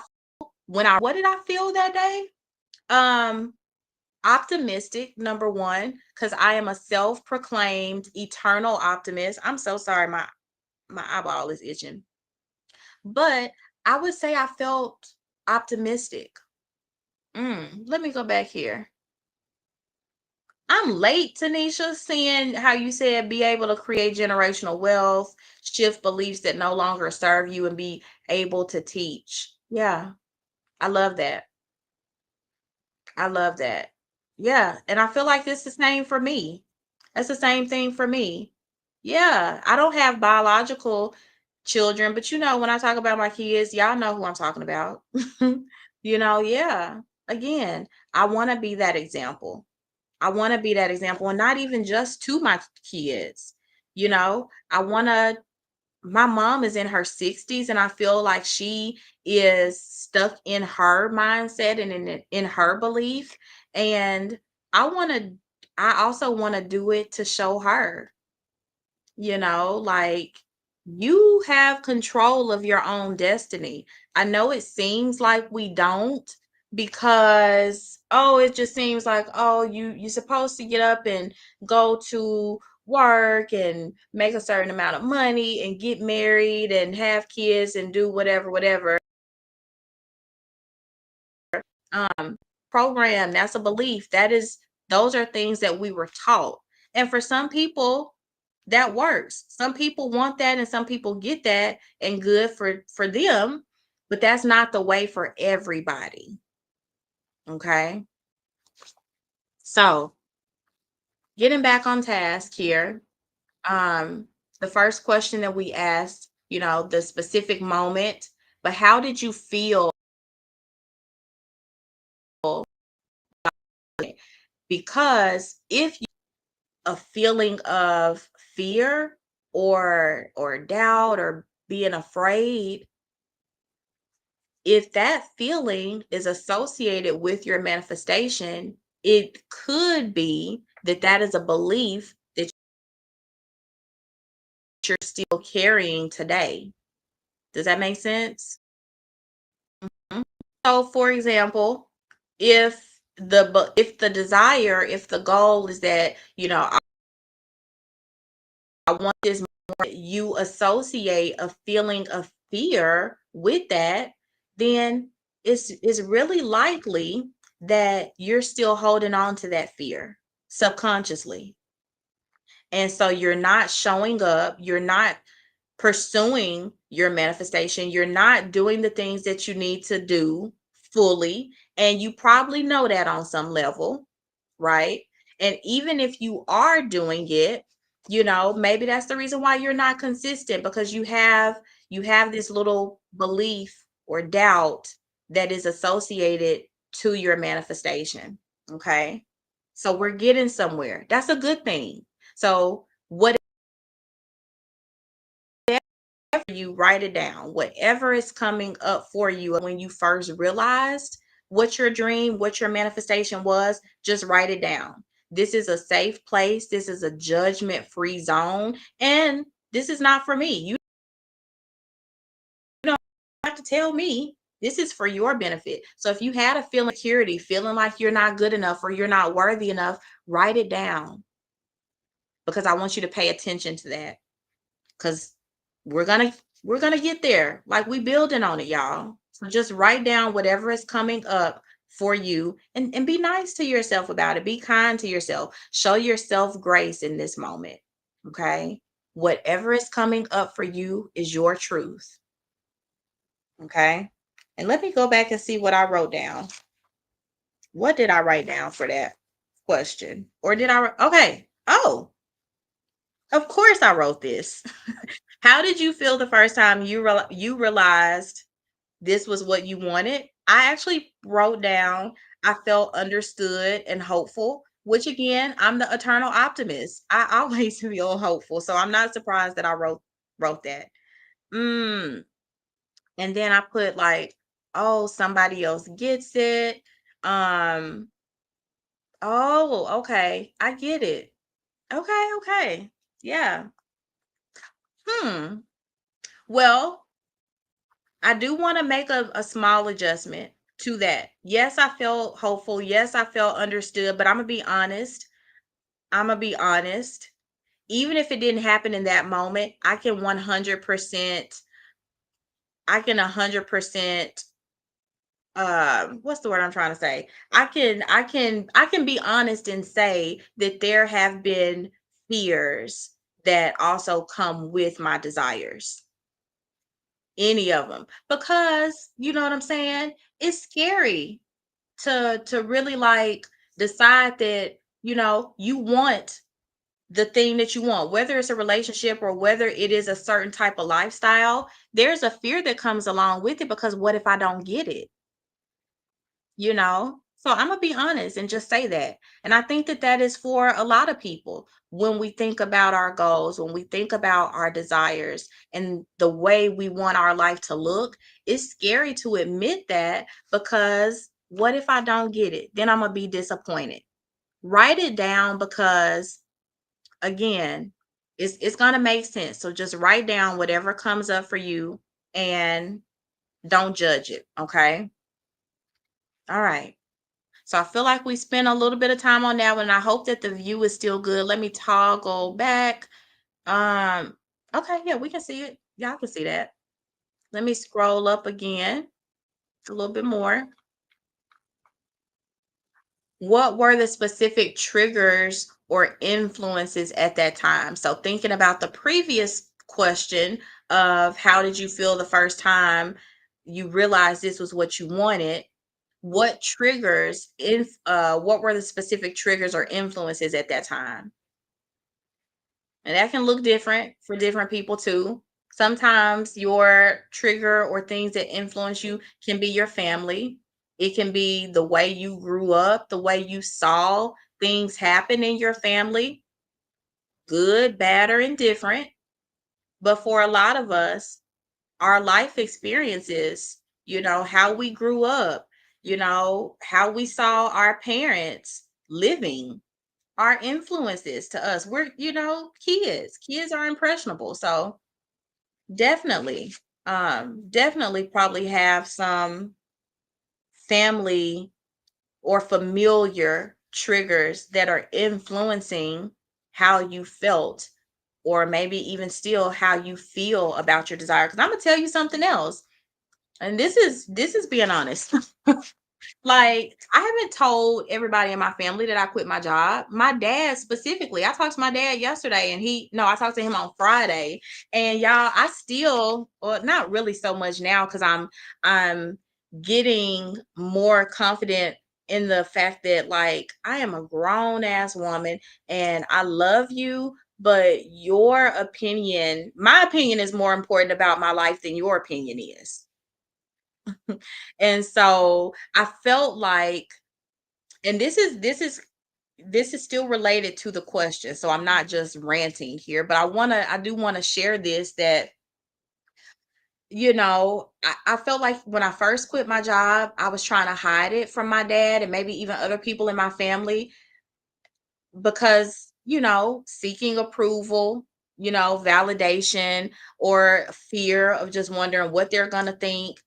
what did I feel that day? Um, Optimistic, number one, because I am a self-proclaimed eternal optimist. I'm so sorry, my eyeball is itching. But I would say I felt optimistic. Let me go back here. I'm late, Tanisha, seeing how you said be able to create generational wealth, shift beliefs that no longer serve you, and be able to teach. Yeah, I love that. I love that. Yeah, and I feel like it's the same for me. That's the same thing for me. Yeah, I don't have biological children, but when I talk about my kids, y'all know who I'm talking about. Yeah. Again, I want to be that example. I want to be that example, and not even just to my kids. I want to My mom is in her 60s, and I feel like she is stuck in her mindset and in her belief, and I want to I also want to do it to show her, like, you have control of your own destiny. I know it seems like we don't, because it just seems like, you're supposed to get up and go to work and make a certain amount of money and get married and have kids and do whatever. um Program, that's a belief. Those are things that we were taught, and for some people that works. Some people want that, and some people get that, and good for them, but that's not the way for everybody. Okay, so getting back on task here. The first question that we asked, the specific moment, but how did you feel? Because if you a feeling of fear or doubt or being afraid, if that feeling is associated with your manifestation, it could be that that is a belief that you're still carrying today. Does that make sense? Mhm. So, for example, if the goal is that, I want this more, you associate a feeling of fear with that, then it's really likely that you're still holding on to that fear subconsciously. And so you're not showing up, you're not pursuing your manifestation, you're not doing the things that you need to do fully, and you probably know that on some level, right? And even if you are doing it, maybe that's the reason why you're not consistent, because you have this little belief or doubt that is associated to your manifestation. Okay, so we're getting somewhere. That's a good thing. So whatever, you write it down, whatever is coming up for you when you first realized what your manifestation was, just write it down. This is a safe place. This is a judgment free zone. And this is not for me. You don't have to tell me. This is for your benefit. So if you had a feeling of security, feeling like you're not good enough or you're not worthy enough, write it down, because I want you to pay attention to that. Because We're gonna we're gonna get there. Like we building on it, y'all. So just write down whatever is coming up for you and be nice to yourself about it. Be kind to yourself. Show yourself grace in this moment. Okay. Whatever is coming up for you is your truth. Okay. And let me go back and see what I wrote down. What did I write down for that question? Or did I? Okay. Oh, of course I wrote this. How did you feel the first time you realized this was what you wanted? I actually wrote down, I felt understood and hopeful, which again, I'm the eternal optimist. I always feel hopeful. So I'm not surprised that I wrote that. Mm. And then I put like, oh, somebody else gets it. Um, oh, okay. I get it. Okay, okay. Yeah. Hmm. Well, I do want to make a small adjustment to that. Yes, I felt hopeful. Yes, I felt understood, but I'm going to be honest. I'm going to be honest. Even if it didn't happen in that moment, I can 100%, I can 100%, what's the word I'm trying to say? I can be honest and say that there have been fears that also come with my desires. Any of them. Because, you know what I'm saying? It's scary to really like decide that, you want the thing that you want, whether it's a relationship or whether it is a certain type of lifestyle. There's a fear that comes along with it because what if I don't get it? you know so I'm gonna be honest and just say that. And I think that that is for a lot of people. When we think about our goals, when we think about our desires and the way we want our life to look, it's scary to admit that, because what if I don't get it? Then I'm gonna be disappointed. Write it down, because again, it's gonna make sense. So just write down whatever comes up for you and don't judge it. Okay. All right. So I feel like we spent a little bit of time on that one. I hope that the view is still good. Let me toggle back. Um, okay, yeah, we can see it. Y'all can see that. Let me scroll up again a little bit more. What were the specific triggers or influences at that time? So thinking about the previous question of how did you feel the first time you realized this was what you wanted? What were the specific triggers or influences at that time? And that can look different for different people too. Sometimes your trigger or things that influence you can be your family. It can be the way you grew up, the way you saw things happen in your family, good, bad, or indifferent. But for a lot of us, our life experiences, how we grew up, how we saw our parents living, our influences to us. We're, kids. Kids are impressionable. So definitely probably have some family or familiar triggers that are influencing how you felt, or maybe even still how you feel about your desire. Because I'm gonna tell you something else, and this is being honest. Like, I haven't told everybody in my family that I quit my job. My dad specifically, I talked to my dad yesterday, and I talked to him on Friday. And y'all, I still, well, not really so much now, because I'm getting more confident in the fact that, like, I am a grown ass woman and I love you, but my opinion is more important about my life than your opinion is. And so I felt like, and this is still related to the question, so I'm not just ranting here, but I do want to share this, that I felt like when I first quit my job, I was trying to hide it from my dad and maybe even other people in my family, because seeking approval, validation, or fear of just wondering what they're going to think.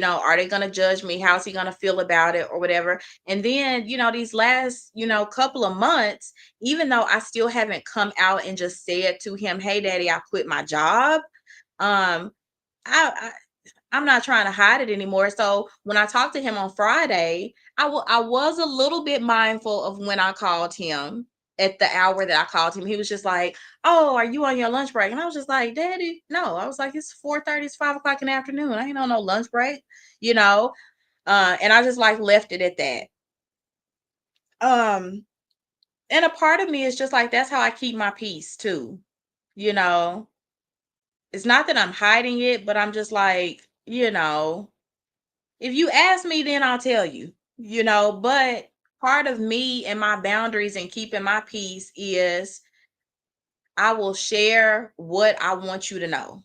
Are they going to judge me? How's he going to feel about it, or whatever? And then these last couple of months, even though I still haven't come out and just said to him, hey daddy, I quit my job, Um, I I'm not trying to hide it anymore. So when I talked to him on Friday, I was a little bit mindful of when I called him at the hour that I called him. He was just like, "Oh, are you on your lunch break?" And I was just like, "Daddy, no." I was like, "It's 4:30, it's 5 o'clock in the afternoon. I ain't on no lunch break, you know." And I just like left it at that. Um, and a part of me is just like that's how I keep my peace too, you know. It's not that I'm hiding it, but I'm just like, if you ask me, then I'll tell you, but part of me and my boundaries and keeping my peace is I will share what I want you to know.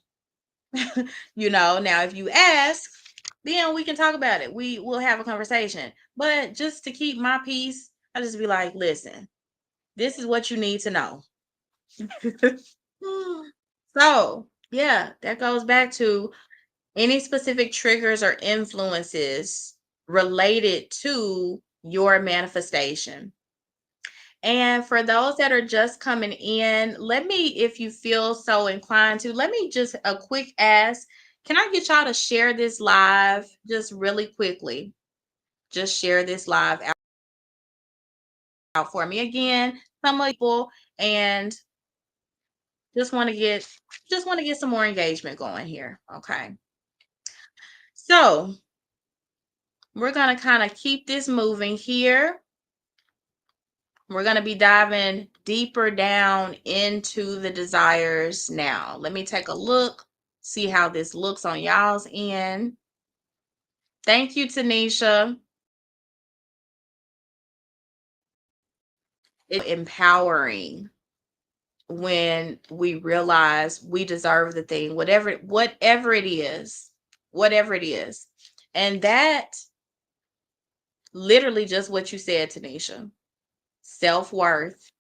Now if you ask, then we can talk about it. We will have a conversation. But just to keep my peace, I just be like, listen, this is what you need to know. So, yeah, that goes back to any specific triggers or influences related to your manifestation. And for those that are just coming in, let me, if you feel so inclined to, let me just a quick ask. Can I get y'all to share this live just really quickly? Just share this live out for me again. Some people and just want to get some more engagement going here. Okay. So we're gonna kind of keep this moving here. We're going to be diving deeper down into the desires now. Let me take a look, see how this looks on y'all's end. Thank you, Tanisha. It's empowering when we realize we deserve the thing, whatever it is, whatever it is. And that literally just what you said, Tanisha. Self-worth.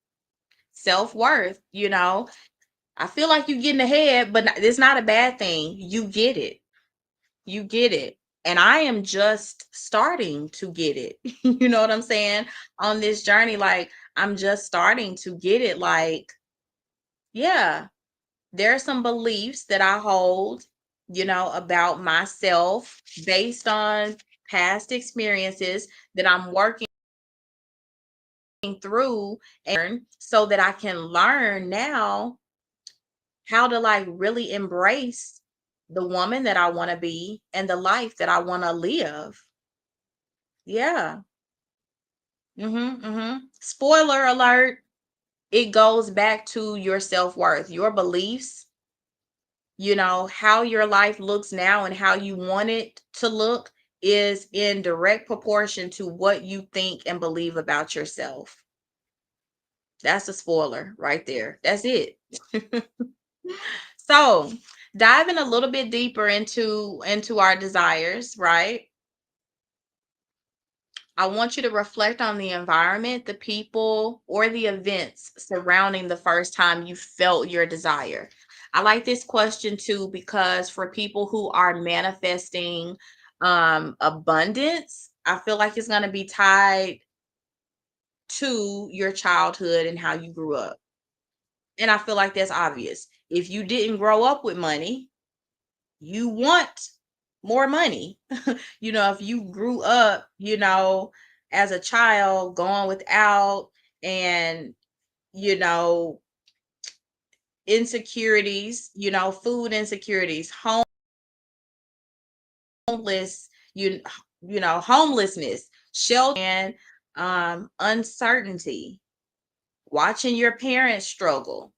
Self-worth. I feel like you're getting ahead, but it's not a bad thing. You get it. You get it. And I am just starting to get it. You know what I'm saying? On this journey, like I'm just starting to get it. Like, yeah, there are some beliefs that I hold, about myself based on past experiences that I'm working through and so that I can learn now how to like really embrace the woman that I want to be and the life that I want to live. Yeah. Spoiler alert, it goes back to your self-worth, your beliefs, how your life looks now and how you want it to look is in direct proportion to what you think and believe about yourself. That's a spoiler right there. That's it. So, diving a little bit deeper into our desires, right? I want you to reflect on the environment, the people, or the events surrounding the first time you felt your desire. I like this question too because for people who are manifesting abundance, I feel like it's going to be tied to your childhood and how you grew up. And I feel like that's obvious. If you didn't grow up with money, you want more money. If you grew up, as a child going without and, you know, insecurities, food insecurities, homeless, homelessness, shelter and uncertainty, watching your parents struggle,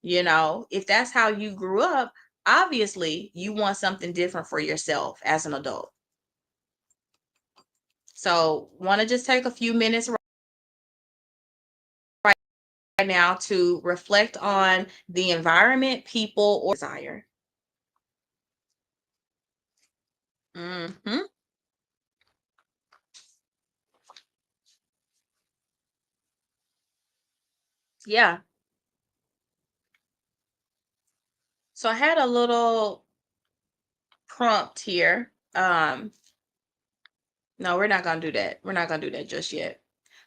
if that's how you grew up, obviously you want something different for yourself as an adult. So, want to just take a few minutes right now to reflect on the environment, people, or desire. Hmm. Yeah. So I had a little prompt here. No, we're not gonna do that. We're not gonna do that just yet.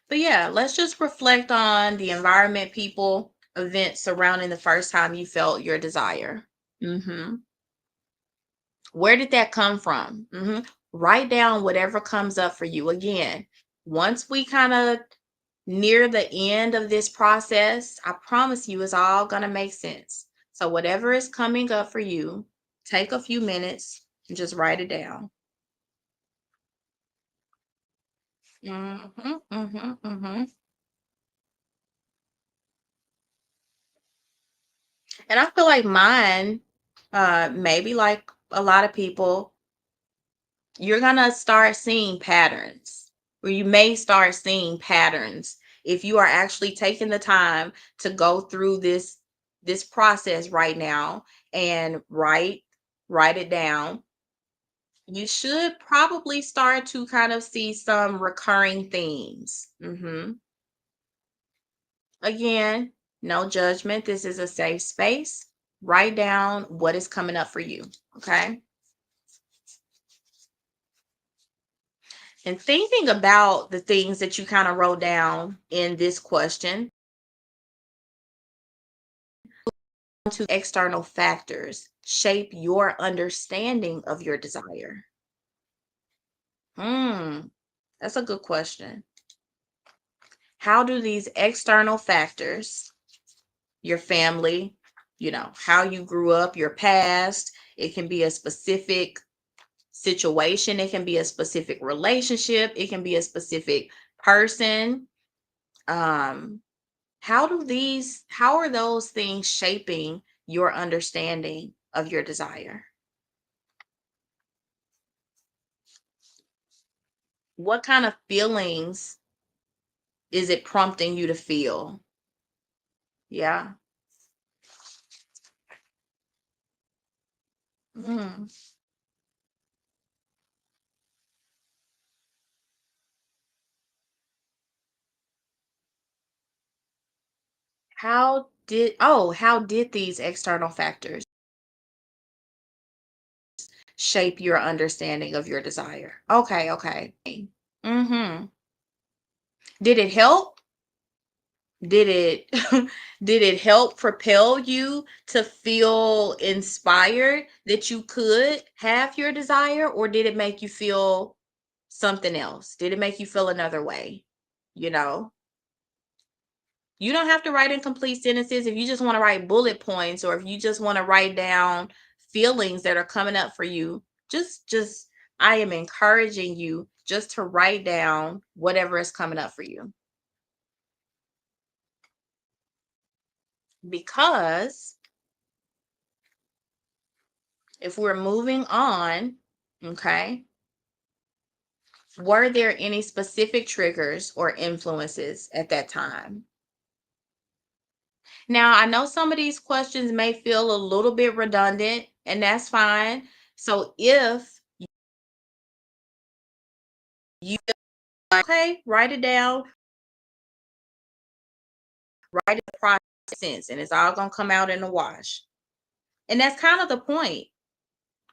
But yeah, let's just reflect on the environment, people, events surrounding the first time you felt your desire. Mhm. Where did that come from? Write down whatever comes up for you. Again, once we kind of near the end of this process, I promise you it's all going to make sense. So, whatever is coming up for you, take a few minutes and just write it down. hmm hmm hmm And I feel like mine, maybe like a lot of people, you're gonna start seeing patterns, or you may start seeing patterns if you are actually taking the time to go through this process right now and write it down. You should probably start to kind of see some recurring themes. Again, no judgment. This is a safe space. Write down what is coming up for you. Okay. And thinking about the things that you kind of wrote down in this question to external factors shape your understanding of your desire. Hmm, that's a good question. How do these external factors, your family, how you grew up, your past, it can be a specific situation, it can be a specific relationship, it can be a specific person. Um, how are those things shaping your understanding of your desire? What kind of feelings is it prompting you to feel? Yeah. Mm. How did these external factors shape your understanding of your desire? Okay, okay. Mhm. Did it help? Did it did it help propel you to feel inspired that you could have your desire, or did it make you feel something else? Did it make you feel another way? You know? You don't have to write in complete sentences if you just want to write bullet points, or if you just want to write down feelings that are coming up for you. Just I am encouraging you just to write down whatever is coming up for you. Because if we're moving on, okay, were there any specific triggers or influences at that time? Now, I know some of these questions may feel a little bit redundant, and that's fine. So if you okay, write it down, write it in the process, and it's all gonna come out in the wash. And that's kind of the point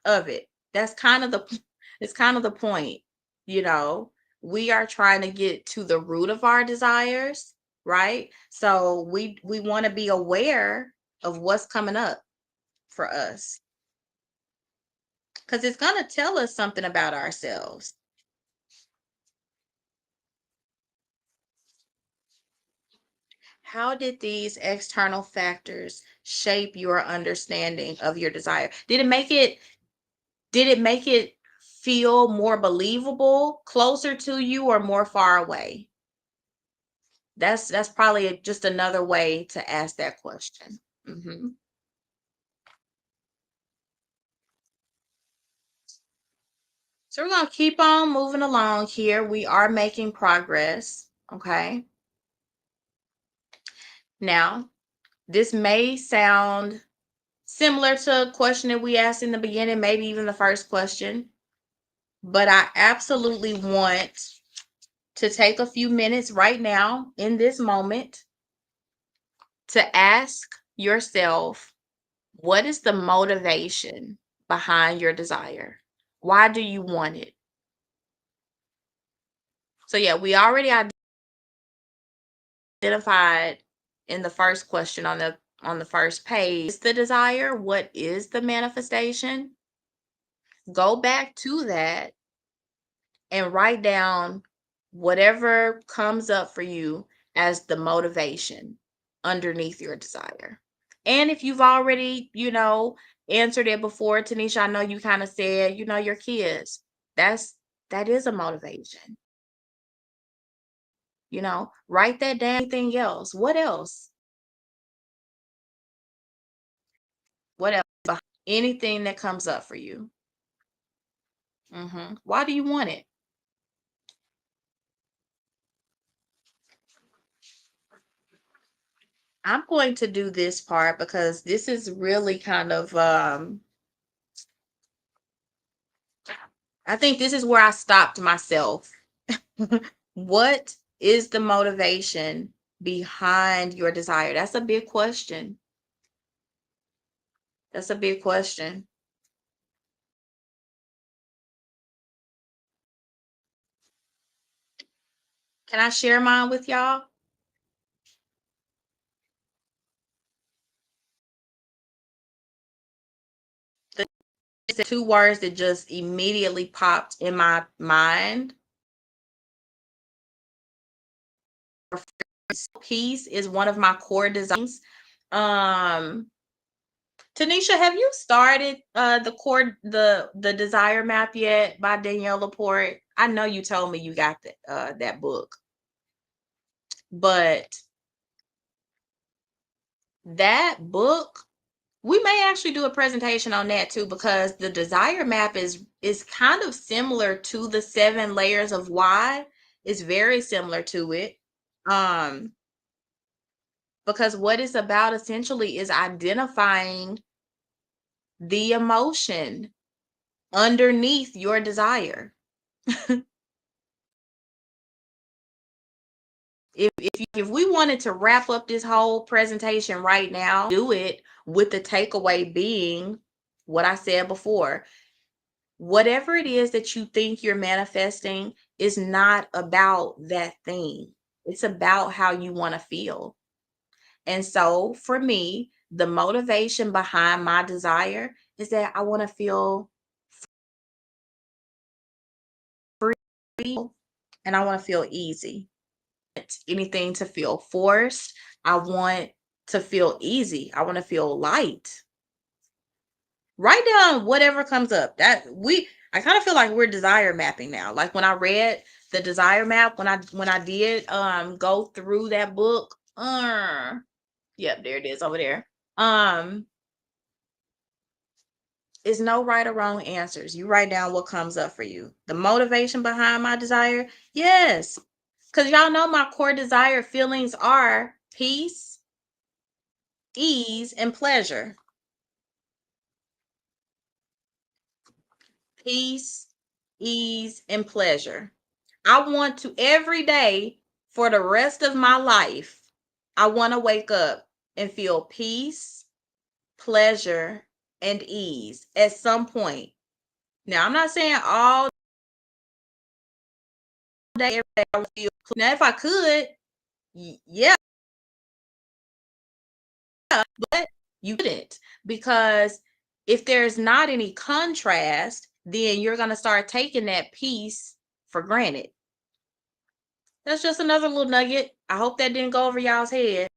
of it. That's kind of the it's kind of the point. You know, we are trying to get to the root of our desires, right? So we want to be aware of what's coming up for us, because it's going to tell us something about ourselves. How did these external factors shape your understanding of your desire? Did it make it feel more believable, closer to you, or more far away? That's probably just another way to ask that question. So we're gonna keep on moving along here. We are making progress. Okay. Now, this may sound similar to a question that we asked in the beginning, maybe even the first question, but I absolutely want to take a few minutes right now in this moment to ask yourself, what is the motivation behind your desire? Why do you want it? So, yeah, we already identified in the first question on the first page. Is the desire? What is the manifestation? Go back to that and write down whatever comes up for you as the motivation underneath your desire. And if you've already, answered it before, Tanisha, I know you kind of said, your kids. That is a motivation. Write that down. Anything else? What else? What else? Anything that comes up for you. Why do you want it? I'm going to do this part because this is really kind of I think this is where I stopped myself. What is the motivation behind your desire? That's a big question. That's a big question. Can I share mine with y'all? The two words that just immediately popped in my mind. Peace is one of my core designs. Tanisha, have you started the desire map yet by Danielle Laporte? I know you told me you got that book, but that book, we may actually do a presentation on that too, because the desire map is kind of similar to the 7 layers of why. It's very similar to it. Because what it's about essentially is identifying the emotion underneath your desire. If we wanted to wrap up this whole presentation right now, do it with the takeaway being what I said before. Whatever it is that you think you're manifesting is not about that thing. It's about how you want to feel. And so for me, the motivation behind my desire is that I want to feel free and I want to feel easy. Anything to feel forced. I want to feel easy. I want to feel light. Write down whatever comes up. I kind of feel like we're desire mapping now. Like when I read the desire map, when I did go through that book, yep, there it is over there. Is no right or wrong answers. You write down what comes up for you. The motivation behind my desire, yes. Because y'all know my core desire feelings are peace, ease, and pleasure. Peace, ease, and pleasure. I want to every day for the rest of my life, I want to wake up and feel peace, pleasure, and ease at some point. Now, I'm not saying all day, every day I will feel. Now, if I could, yeah, but you couldn't, because if there's not any contrast, then you're going to start taking that peace for granted. That's just another little nugget. I hope that didn't go over y'all's head.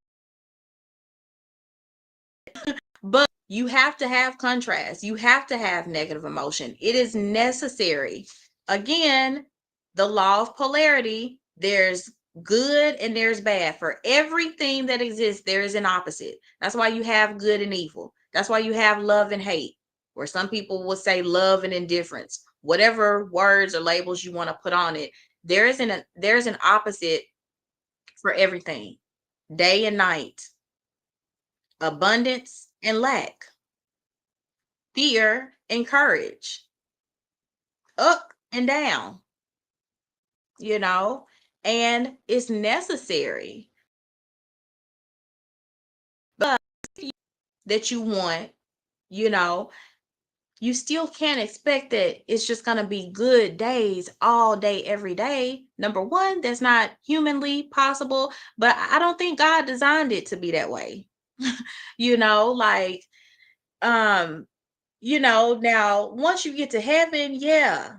But you have to have contrast. You have to have negative emotion. It is necessary. Again, the law of polarity, there's good and there's bad. For everything that exists, there is an opposite. That's why you have good and evil. That's why you have love and hate, or some people will say love and indifference. Whatever words or labels you want to put on it, there's an opposite for everything. Day and night, abundance and lack, fear and courage, up and down, and it's necessary. But that you want, you know, you still can't expect that it's just going to be good days all day, every day. Number one, that's not humanly possible, but I don't think God designed it to be that way. Like, um, now once you get to heaven, yeah,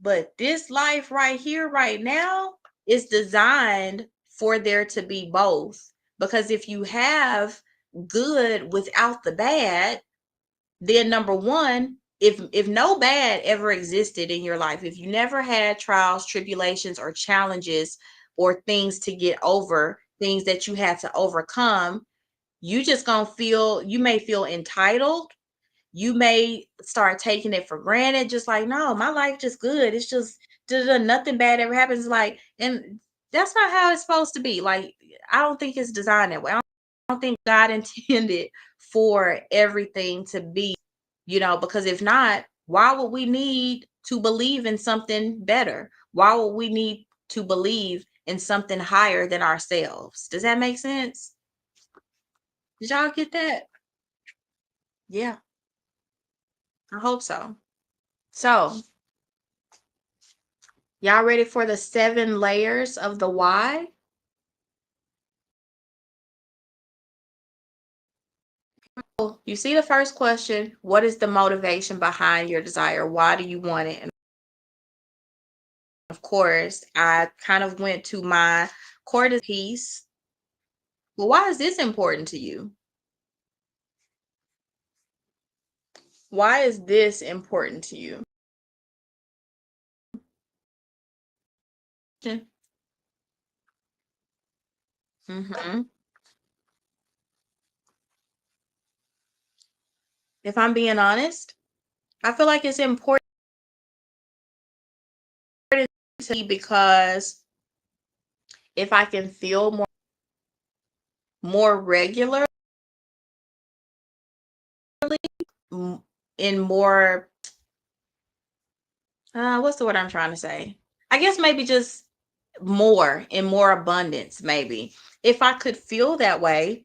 but this life right here, right now, is designed for there to be both. Because if you have good without the bad, then number one, if no bad ever existed in your life, if you never had trials, tribulations, or challenges, or things to get over, things that you had to overcome, you may feel entitled. You may start taking it for granted, just like, no, my life just good. It's just nothing bad ever happens. Like, and that's not how it's supposed to be. Like, I don't think it's designed that way. I don't think God intended for everything to be, because if not, why would we need to believe in something better? Why would we need to believe in something higher than ourselves? Does that make sense? Did y'all get that? Yeah, I hope so. So, y'all ready for the 7 layers of the why? Well, you see the first question, what is the motivation behind your desire? Why do you want it? And of course, I kind of went to my core piece. Well, why is this important to you? Why is this important to you? Mm-hmm. If I'm being honest, I feel like it's important to me because if I can feel more regularly, m- in more what's the word I'm trying to say? I guess maybe just more in more abundance, maybe. If I could feel that way,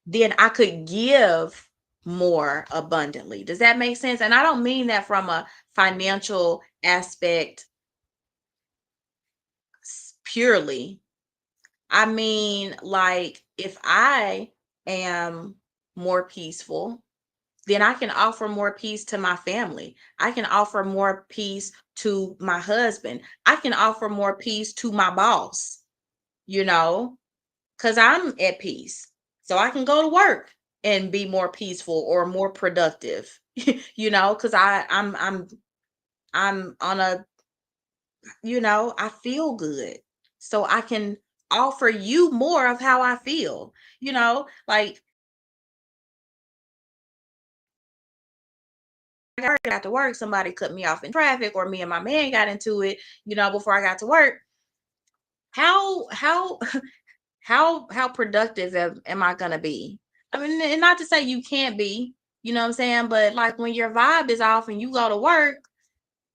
then I could give more abundantly. Does that make sense? And I don't mean that from a financial aspect purely. I mean, like, if I am more peaceful, then I can offer more peace to my family. I can offer more peace to my husband. I can offer more peace to my boss, you know, because I'm at peace. So I can go to work and be more peaceful or more productive, because I'm on a, I feel good. So I can offer you more of how I feel, like I got to work, somebody cut me off in traffic, or me and my man got into it, before I got to work. How how productive am I gonna be? I mean, and not to say you can't be, you know what I'm saying, but like when your vibe is off and you go to work,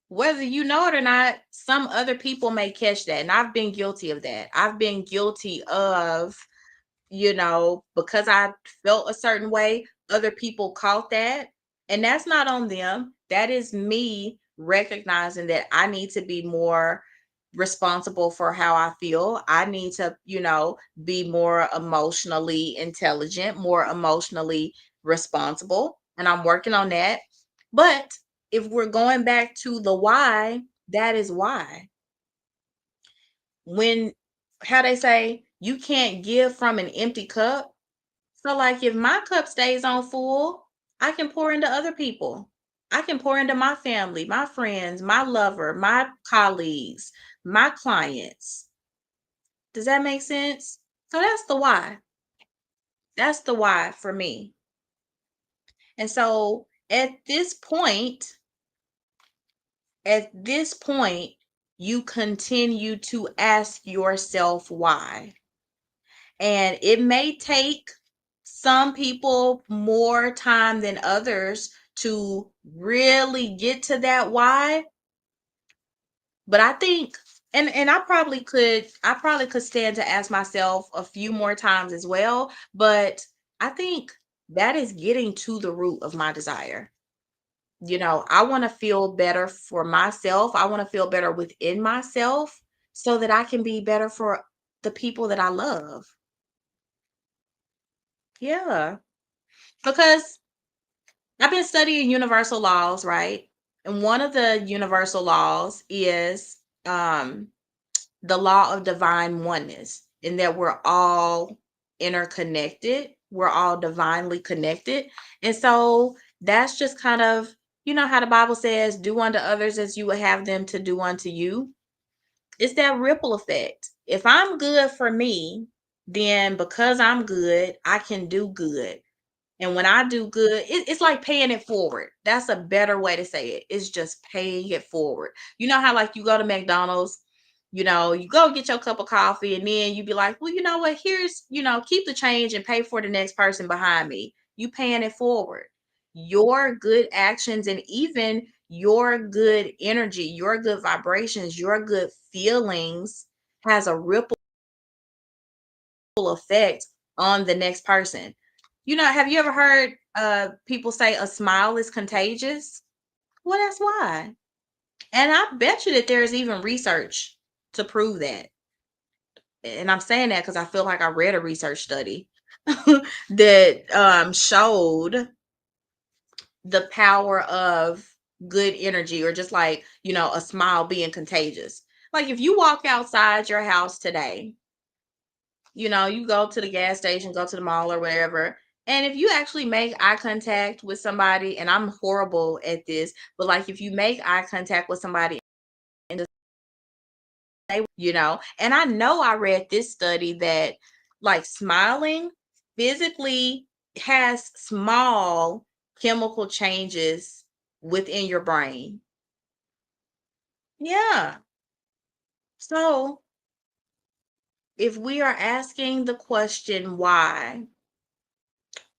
whether you know it or not, some other people may catch that. And I've been guilty of that. I've been guilty of, because I felt a certain way, other people caught that. And that's not on them. That is me recognizing that I need to be more responsible for how I feel. I need to, be more emotionally intelligent, more emotionally responsible. And I'm working on that. But if we're going back to the why, that is why. When, how they say, you can't give from an empty cup. So, like, if my cup stays on full, I can pour into other people. I can pour into my family, my friends, my lover, my colleagues, my clients. Does that make sense? So that's the why. That's the why for me. And so at this point, you continue to ask yourself why. And it may take some people more time than others to really get to that why. But I think, and I probably could stand to ask myself a few more times as well. But I think that is getting to the root of my desire. I want to feel better for myself. I want to feel better within myself so that I can be better for the people that I love. Yeah. Because I've been studying universal laws, right? And one of the universal laws is the law of divine oneness, in that we're all interconnected, we're all divinely connected. And so that's just kind of, you know, how the Bible says, do unto others as you would have them to do unto you. It's that ripple effect. If I'm good for me, then because I'm good, I can do good. And when I do good, it's like paying it forward. That's a better way to say it. It's just paying it forward. You know how, like, you go to McDonald's, you know, you go get your cup of coffee, and then you be like, well, you know what? Here's, you know, keep the change and pay for the next person behind me. You paying it forward. Your good actions and even your good energy, your good vibrations, your good feelings has a ripple effect on the next person. You know, have you ever heard people say a smile is contagious? Well, that's why. And I bet you that there's even research to prove that. And I'm saying that because I feel like I read a research study that showed the power of good energy, or just like, you know, a smile being contagious. Like if you walk outside your house today, you know, you go to the gas station, go to the mall or whatever. And if you actually make eye contact with somebody, and I'm horrible at this, but like if you make eye contact with somebody and just say, you know, and I know I read this study that like smiling physically has small chemical changes within your brain. Yeah. So if we are asking the question why,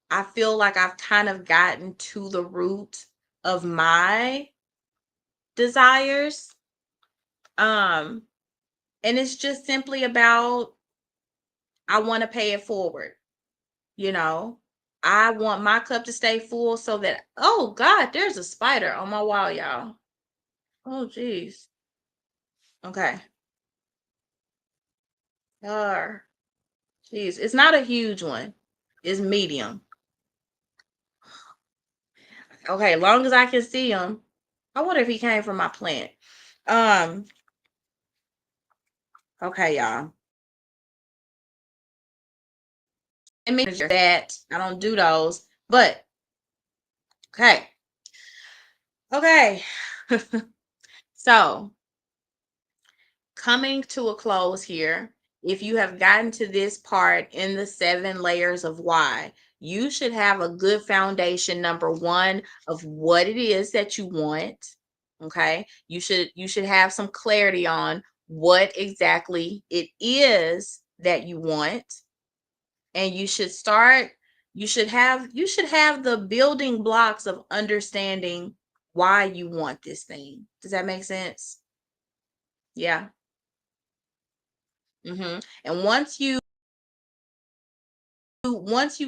I feel like I've kind of gotten to the root of my desires. Um, and it's just simply about I want to pay it forward, you know. I want my cup to stay full so that, oh God, there's a spider on my wall, y'all. Oh geez. Okay. Uh, geez. It's not a huge one. It's medium. Okay, long as I can see him. I wonder if he came from my plant. Um, okay, y'all. And make sure that I don't do those. But okay. Okay. So coming to a close here, if you have gotten to this part in the 7 layers of why, you should have a good foundation, number one, of what it is that you want. Okay. You should have some clarity on what exactly it is that you want. And you should have the building blocks of understanding why you want this thing. Does that make sense? Yeah. And once you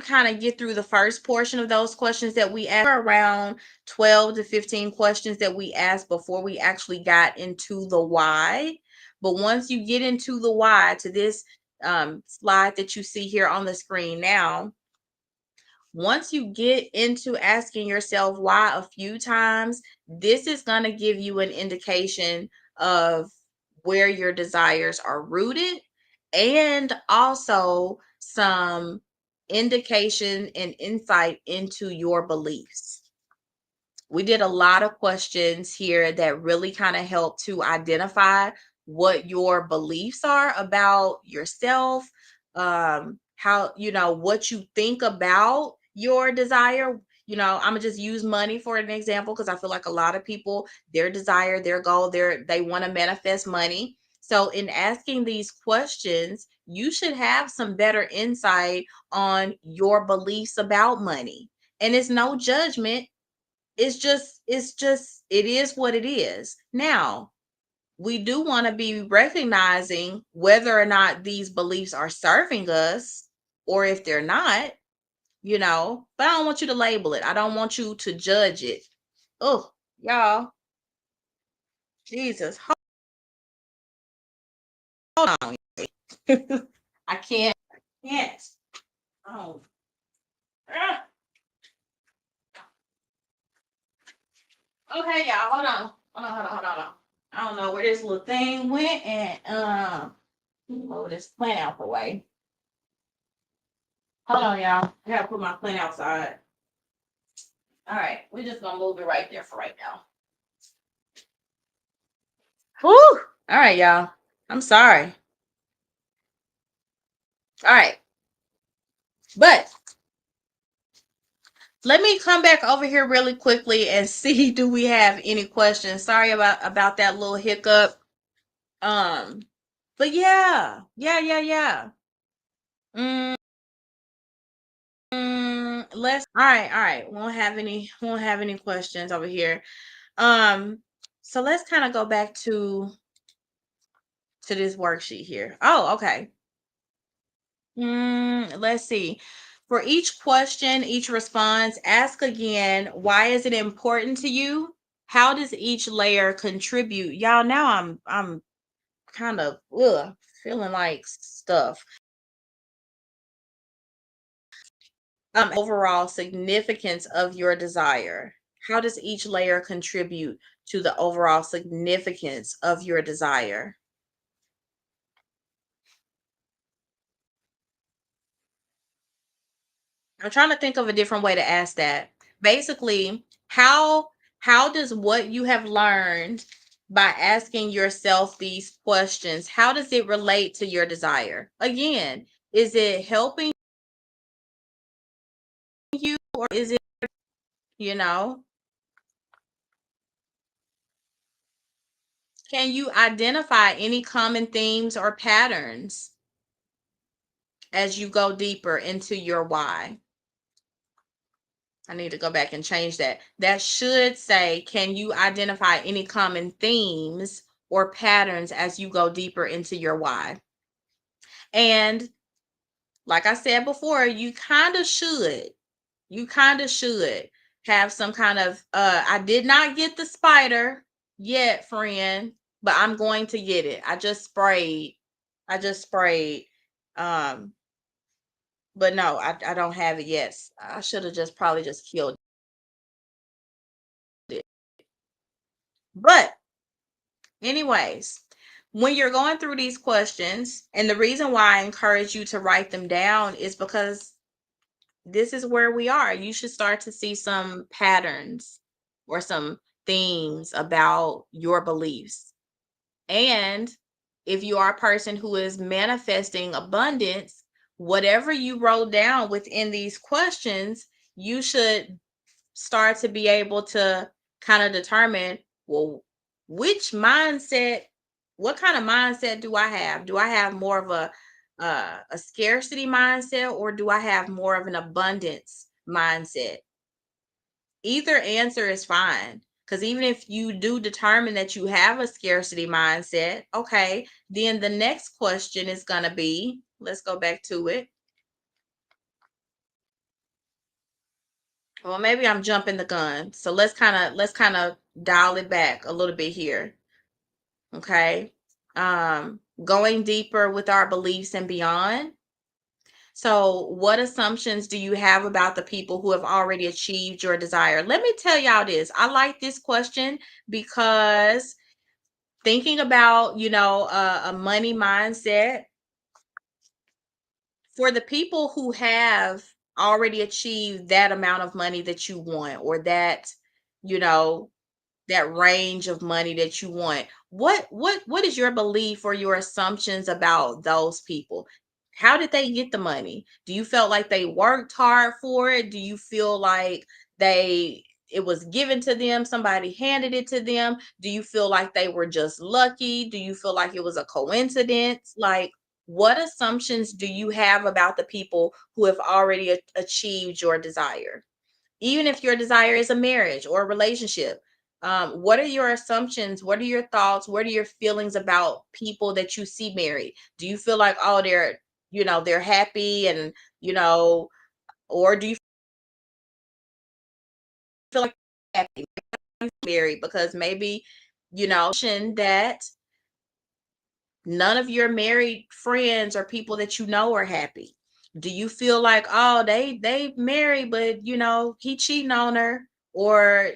kind of get through the first portion of those questions that we asked, around 12 to 15 questions that we asked before we actually got into the why. But once you get into the why, to this slide that you see here on the screen now, once you get into asking yourself why a few times, this is going to give you an indication of where your desires are rooted, and also some indication and insight into your beliefs. We did a lot of questions here that really kind of help to identify what your beliefs are about yourself, how, you know, what you think about your desire. You know, I'm gonna just use money for an example because I feel like a lot of people, their desire, their goal, they want to manifest money. So in asking these questions, you should have some better insight on your beliefs about money. And it's no judgment, it is what it is. Now, we do want to be recognizing whether or not these beliefs are serving us, or if they're not, you know, but I don't want you to label it. I don't want you to judge it. Oh, y'all, Jesus, hold on. I can't. Oh. Ah, okay, y'all, hold on. Hold on. I don't know where this little thing went, and move this plant out the way. Hold on, y'all. I gotta put my plant outside. All right, we're just gonna move it right there for right now. Whew. All right, y'all. I'm sorry. All right, but let me come back over here really quickly and see do we have any questions. Sorry about that little hiccup. Um, but yeah. Mm, let's. All right. Won't have any questions over here. So let's kind of go back to this worksheet here. Oh, okay. Let's see. For each question, each response, ask again, why is it important to you? How does each layer contribute? Y'all, now I'm kind of feeling like stuff. Overall significance of your desire. How does each layer contribute to the overall significance of your desire? I'm trying to think of a different way to ask that. Basically, how does what you have learned by asking yourself these questions, how does it relate to your desire? Again, is it helping you or is it, you know, can you identify any common themes or patterns as you go deeper into your why? I need to go back and change that. That should say, can you identify any common themes or patterns as you go deeper into your why? And like I said before, you kind of should. You kind of should have some kind of I did not get the spider yet, friend, but I'm going to get it. I just sprayed. Um, but no, I don't have it yet. I should have just probably just killed it. But anyways, when you're going through these questions, and the reason why I encourage you to write them down is because this is where we are. You should start to see some patterns or some themes about your beliefs. And if you are a person who is manifesting abundance, whatever you wrote down within these questions, you should start to be able to kind of determine, well, which mindset, what kind of mindset do I have? Do I have more of a scarcity mindset or do I have more of an abundance mindset? Either answer is fine. Because even if you do determine that you have a scarcity mindset, okay, then the next question is going to be, let's go back to it. Well, maybe I'm jumping the gun. So let's kind of dial it back a little bit here. Okay. Going deeper with our beliefs and beyond. So, what assumptions do you have about the people who have already achieved your desire? Let me tell y'all this. I like this question because thinking about, a money mindset for the people who have already achieved that amount of money that you want or you know, that range of money that you want. What is your belief or your assumptions about those people? How did they get the money? Do you feel like they worked hard for it? Do you feel like they it was given to them, somebody handed it to them? Do you feel like they were just lucky? Do you feel like it was a coincidence? Like, what assumptions do you have about the people who have already achieved your desire? Even if your desire is a marriage or a relationship, what are your assumptions? What are your thoughts? What are your feelings about people that you see married? Do you feel like, oh, they're happy and, you know, or do you feel like happy married because maybe, that none of your married friends or people that you know are happy? Do you feel like, oh, they married, but he cheating on her, or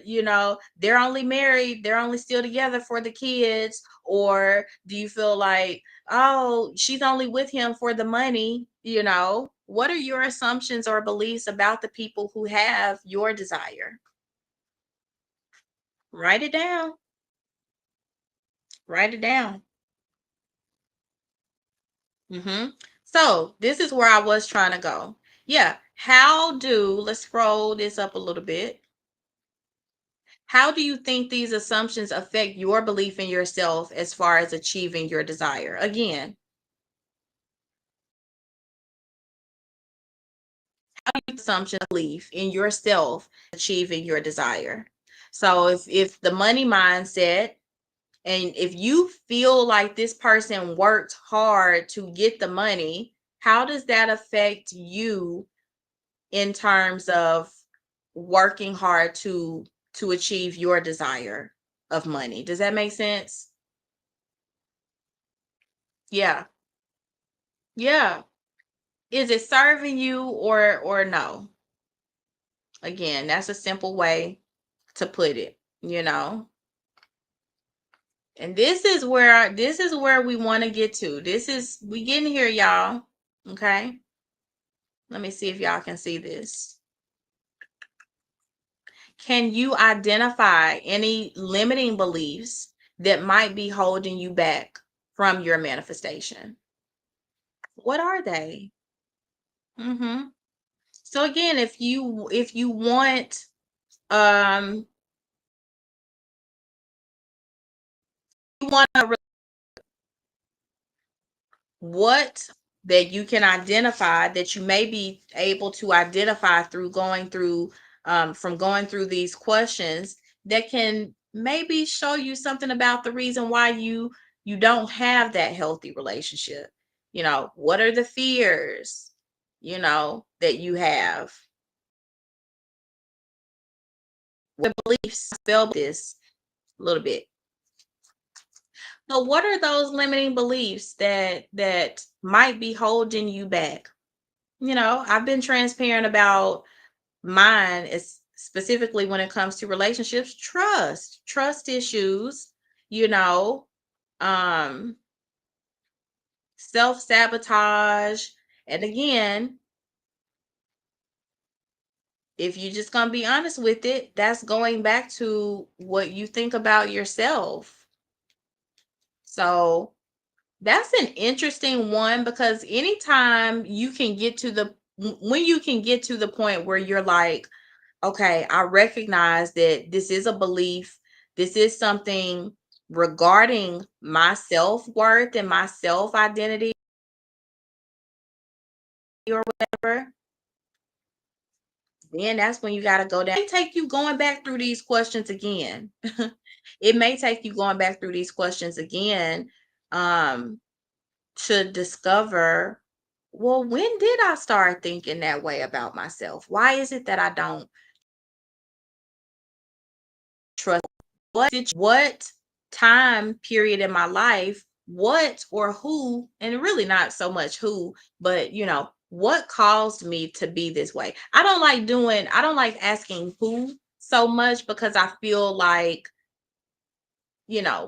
they're only married, they're only still together for the kids, or do you feel like, oh, she's only with him for the money? What are your assumptions or beliefs about the people who have your desire? Write it down. Write it down. So this is where I was trying to go. Yeah. Let's scroll this up a little bit. How do you think these assumptions affect your belief in yourself as far as achieving your desire? Again, assumption belief in yourself achieving your desire. So if the money mindset, and if you feel like this person worked hard to get the money, how does that affect you in terms of working hard to achieve your desire of money? Does that make sense? Yeah. Yeah. Is it serving you or no? Again, that's a simple way to put it, you know. And this is where we want to get to. We getting here, y'all. Okay? Let me see if y'all can see this. Can you identify any limiting beliefs that might be holding you back from your manifestation? What are they? Mm-hmm. So again, if you want um you want to what that you can identify, that you may be able to identify through going through from going through these questions, that can maybe show you something about the reason why you don't have that healthy relationship. What are the fears that you have? What beliefs? Spell this a little bit. So what are those limiting beliefs that might be holding you back? I've been transparent about mine, is specifically when it comes to relationships. Trust issues, you know um self-sabotage. And again, if you're just gonna be honest with it, that's going back to what you think about yourself. So that's an interesting one, because anytime you can get to the when you can get to the point where you're like, okay, I recognize that this is a belief, this is something regarding my self-worth and my self-identity or whatever, then that's when you got to go down. It may take you going back through these questions again. It may take you going back through these questions again, um, to discover, well, when did I start thinking that way about myself? Why is it that I don't trust? What time period in my life, what or who, and really not so much who, but what caused me to be this way? I don't like asking who so much, because I feel like,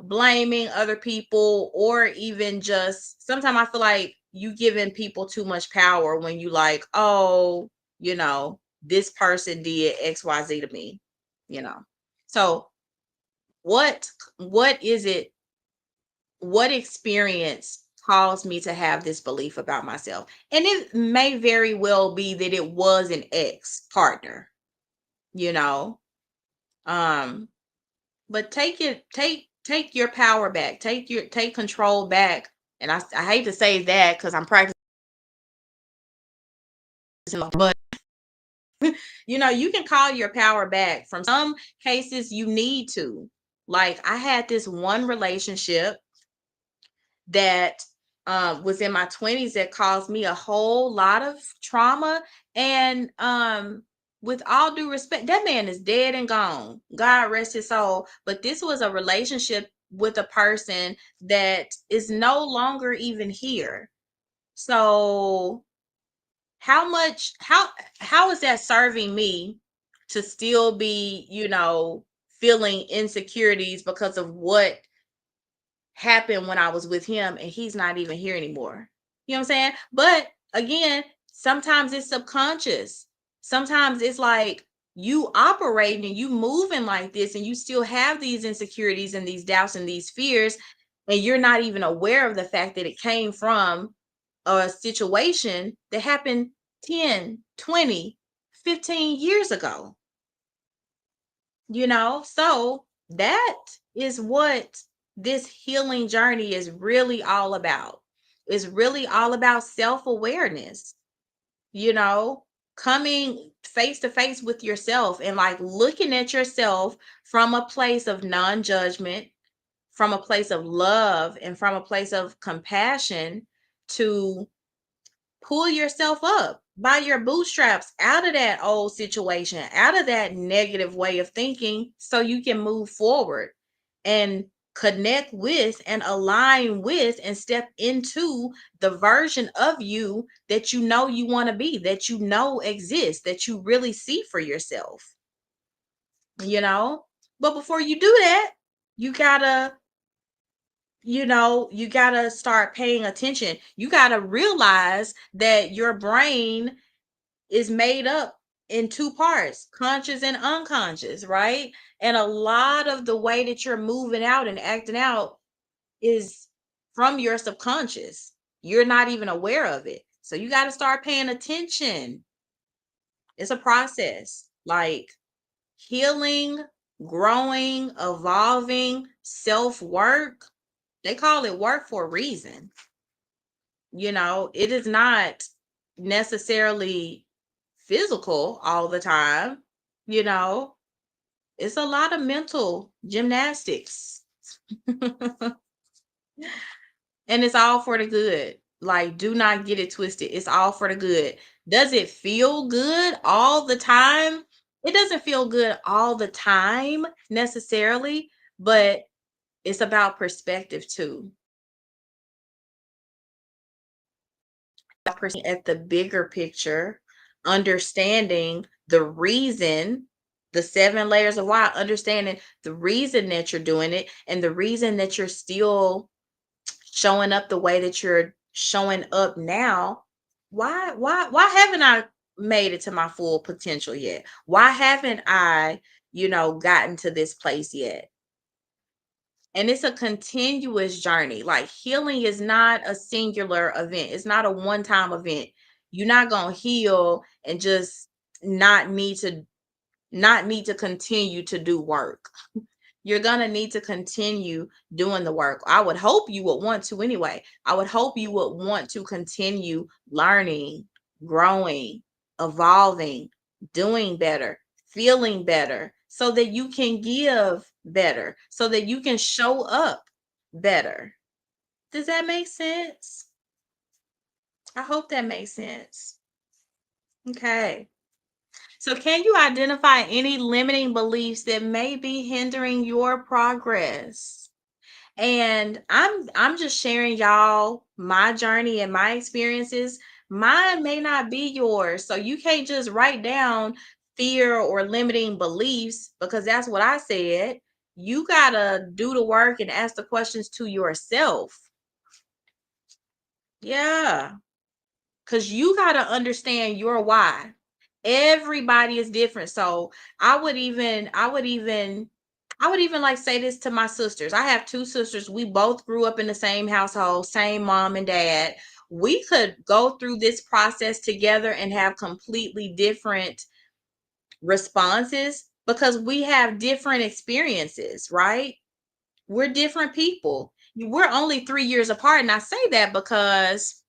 blaming other people, or even just sometimes I feel like you giving people too much power when you like, oh, this person did XYZ to me, you know. So what what is it, what experience caused me to have this belief about myself? And it may very well be that it was an ex partner, you know. um but take your power back, take control back. And I hate to say that because I'm practicing, but you can call your power back. From some cases you need to. Like, I had this one relationship that was in my 20s that caused me a whole lot of trauma. And with all due respect, that man is dead and gone. God rest his soul. But this was a relationship with a person that is no longer even here. So how is that serving me to still be, feeling insecurities because of what happened when I was with him and he's not even here anymore. You know what I'm saying? But again, sometimes it's subconscious. Sometimes it's like you operating and you moving like this and you still have these insecurities and these doubts and these fears, and you're not even aware of the fact that it came from a situation that happened 10, 20, 15 years ago. So that is what this healing journey is really all about. It's really all about self-awareness, you know, coming face to face with yourself and like looking at yourself from a place of non-judgment, from a place of love, and from a place of compassion to pull yourself up by your bootstraps out of that old situation, out of that negative way of thinking, so you can move forward and connect with and align with and step into the version of you that you want to be, that exists, that you really see for yourself, you know? But before you do that, you gotta you got to start paying attention. You got to realize that your brain is made up in two parts, conscious and unconscious, right? And a lot of the way that you're moving out and acting out is from your subconscious. You're not even aware of it. So you got to start paying attention. It's a process. Like healing, growing, evolving, self work. They call it work for a reason. It is not necessarily physical all the time, you know. It's a lot of mental gymnastics. And it's all for the good. Like, do not get it twisted. It's all for the good. Does it feel good all the time? It doesn't feel good all the time necessarily, but it's about perspective too. At the bigger picture, understanding the reason, the seven layers of why, understanding the reason that you're doing it and the reason that you're still showing up the way that you're showing up now. Why haven't I made it to my full potential yet? Why haven't I, gotten to this place yet? And it's a continuous journey. Like healing is not a singular event. It's not a one-time event. You're not going to heal and just not need to continue to do work. You're going to need to continue doing the work. I would hope you would want to anyway. I would hope you would want to continue learning, growing, evolving, doing better, feeling better, so that you can give better, so that you can show up better. Does that make sense? I hope that makes sense. Okay. So, can you identify any limiting beliefs that may be hindering your progress? And I'm just sharing y'all my journey and my experiences. Mine may not be yours. So you can't just write down fear or limiting beliefs because that's what I said. You got to do the work and ask the questions to yourself. Yeah. Cuz you got to understand your why. Everybody is different. So I would even like say this to my sisters. I have two sisters. We both grew up in the same household, same mom and dad. We could go through this process together and have completely different responses because we have different experiences, right? We're different people. We're only 3 years apart. And I say that because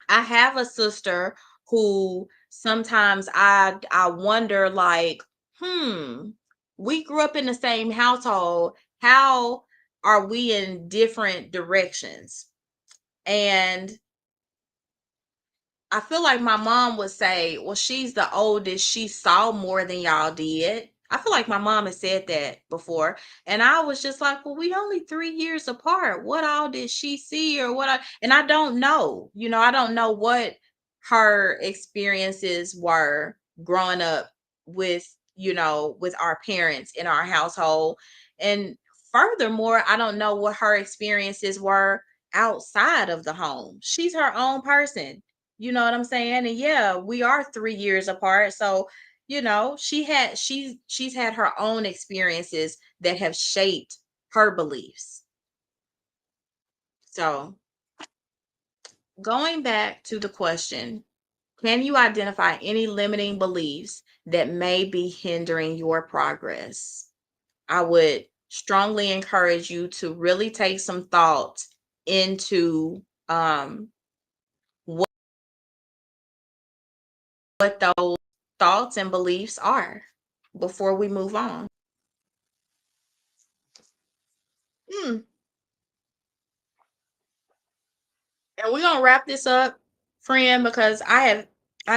I have a sister who sometimes I wonder like, hmm, we grew up in the same household. How are we in different directions? And I feel like my mom would say, well, she's the oldest. She saw more than y'all did. I feel like my mom has said that before. And I was just like, well, we only 3 years apart. What all did she see or and I don't know, I don't know what her experiences were growing up with, with our parents in our household. And furthermore, I don't know what her experiences were outside of the home. She's her own person. You know what I'm saying? And yeah, we are 3 years apart. So, she's had her own experiences that have shaped her beliefs. So, going back to the question, can you identify any limiting beliefs that may be hindering your progress? I would strongly encourage you to really take some thought into what those thoughts and beliefs are before we move on. Hmm. And we're gonna wrap this up, friend, because I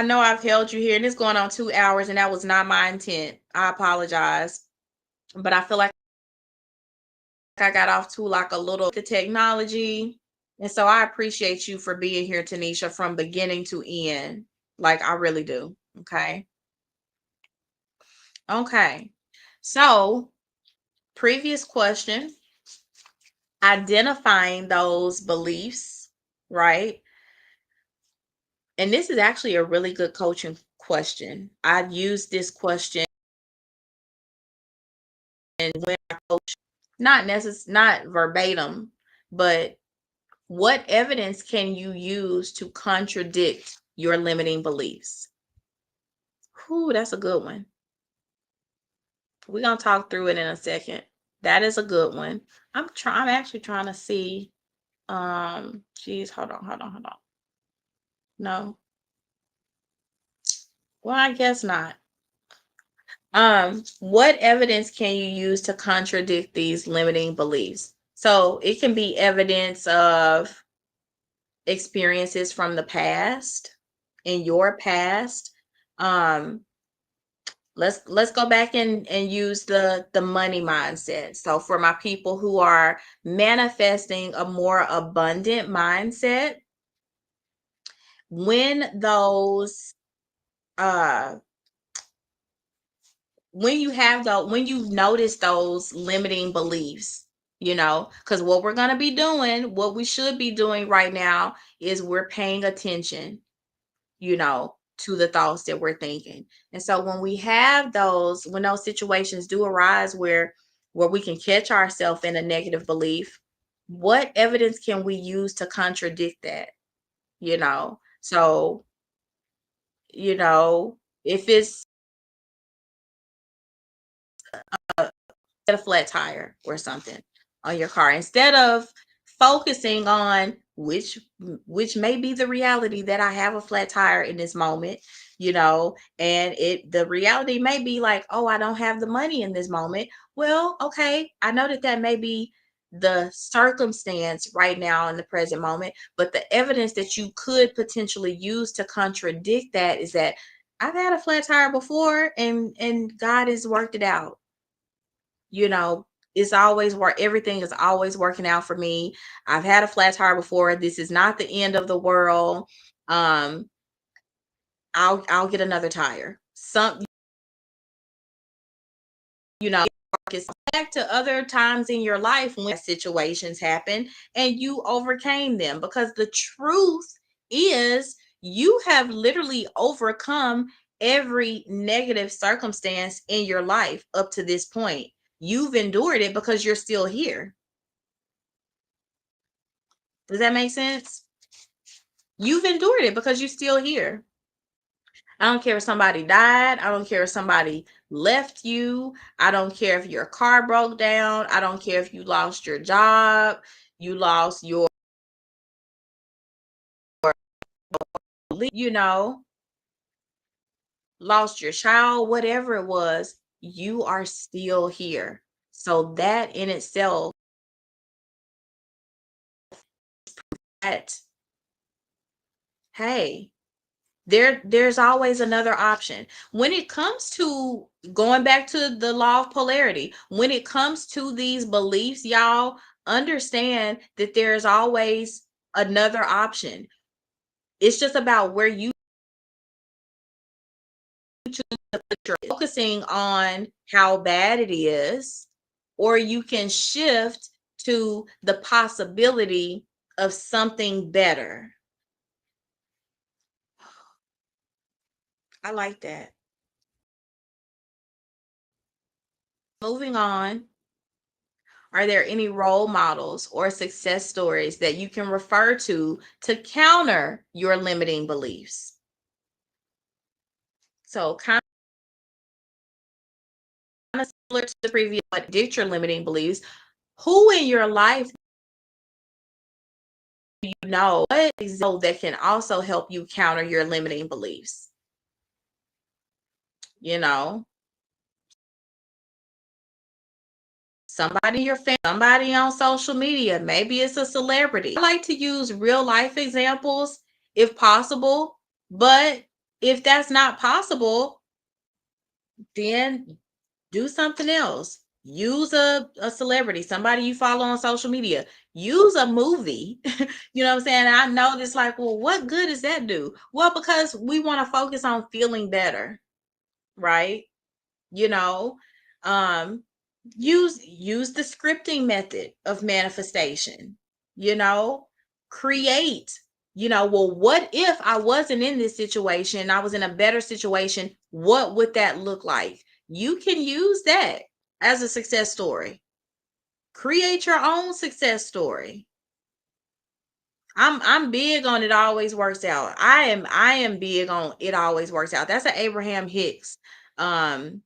know I've held you here and it's going on 2 hours, and that was not my intent. I apologize. But I feel like I got off to like a little the technology. And so I appreciate you for being here, Tanisha, from beginning to end. Like I really do. Okay. Okay. So, previous question, identifying those beliefs, right? And this is actually a really good coaching question. I've used this question when I coach, not verbatim, but what evidence can you use to contradict your limiting beliefs? Whew, that's a good one. We're gonna talk through it in a second. That is a good one. I'm actually trying to see. Geez, hold on. No. Well, I guess not. What evidence can you use to contradict these limiting beliefs? So it can be evidence of experiences from the past, in your past. Um, let's go back and use the money mindset. So for my people who are manifesting a more abundant mindset, when those uh when you notice those limiting beliefs, because what we're going to be doing, what we should be doing right now is we're paying attention, to the thoughts that we're thinking. And so when those situations do arise where we can catch ourselves in a negative belief, what evidence can we use to contradict that? So, if it's a flat tire or something on your car, instead of focusing on which may be the reality that I have a flat tire in this moment, and the reality may be like, oh, I don't have the money in this moment. Well, okay, I know that may be the circumstance right now in the present moment, but the evidence that you could potentially use to contradict that is that I've had a flat tire before, and God has worked it out. It's always everything is always working out for me. I've had a flat tire before. This is not the end of the world. um I'll get another tire. It's back to other times in your life when situations happen and you overcame them, because the truth is you have literally overcome every negative circumstance in your life up to this point. You've endured it because you're still here. Does that make sense? You've endured it because you're still here. I don't care if somebody died. I don't care if somebody left you. I don't care if your car broke down. I don't care if you lost your job, you lost your, you know, lost your child, whatever it was, you are still here. So that in itself, that, hey, there's always another option. When it comes to going back to the law of polarity, when it comes to these beliefs, y'all understand that there's always another option. It's just about where you you're focusing on how bad it is, or you can shift to the possibility of something better. I like that. Moving on, are there any role models or success stories that you can refer to counter your limiting beliefs? So, kind of similar to the previous, but predict your limiting beliefs. Who in your life do you know what example that can also help you counter your limiting beliefs? You know, somebody in your family, somebody on social media, maybe it's a celebrity. I like to use real life examples if possible, but if that's not possible, then do something else. Use a celebrity, somebody you follow on social media. Use a movie. You know what I'm saying? I know this like, well, what good does that do? Well, because we want to focus on feeling better, right? You know, um, use the scripting method of manifestation. You know, create. You know, well, what if I wasn't in this situation? I was in a better situation. What would that look like? You can use that as a success story. Create your own success story. I'm big on it always works out. I am big on it always works out. That's an Abraham Hicks. Um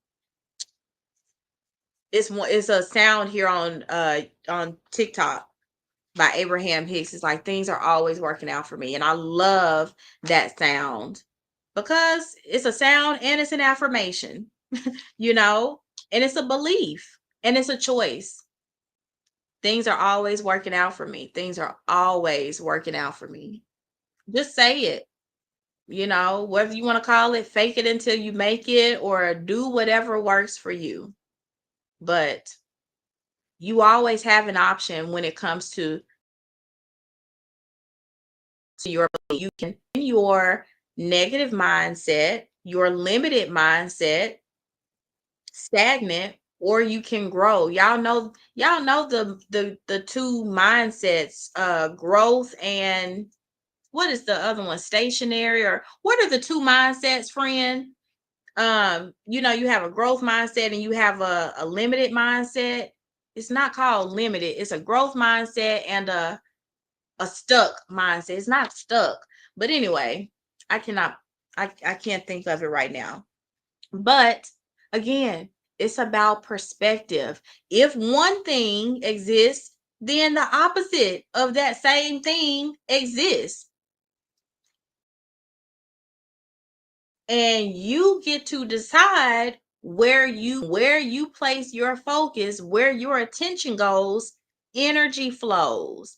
it's a sound here on TikTok by Abraham Hicks. It's like things are always working out for me. And I love that sound because it's a sound and it's an affirmation, you know, and it's a belief and it's a choice. Things are always working out for me. Things are always working out for me. Just say it, you know, whether you want to call it fake it until you make it or do whatever works for you. But you always have an option when it comes to your you can in your negative mindset, your limited mindset, stagnant, or you can grow. Y'all know the two mindsets, growth and what is the other one? Stationary, or what are the two mindsets, friend? You know, you have a growth mindset and you have a limited mindset. It's not called limited, it's a growth mindset and a stuck mindset. It's not stuck. But anyway, I cannot I can't think of it right now. But again, it's about perspective. If one thing exists, then the opposite of that same thing exists. And you get to decide where you place your focus, where your attention goes, energy flows.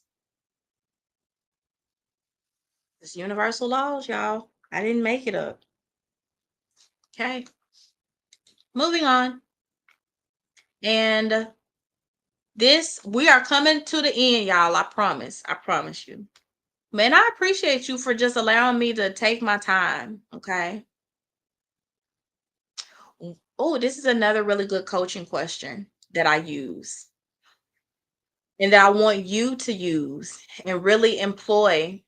It's universal laws, y'all. I didn't make it up. Okay. Moving on. And this, we are coming to the end, y'all. I promise. I promise you. Man, I appreciate you for just allowing me to take my time. Okay. Oh, this is another really good coaching question that I use and that I want you to use and really employ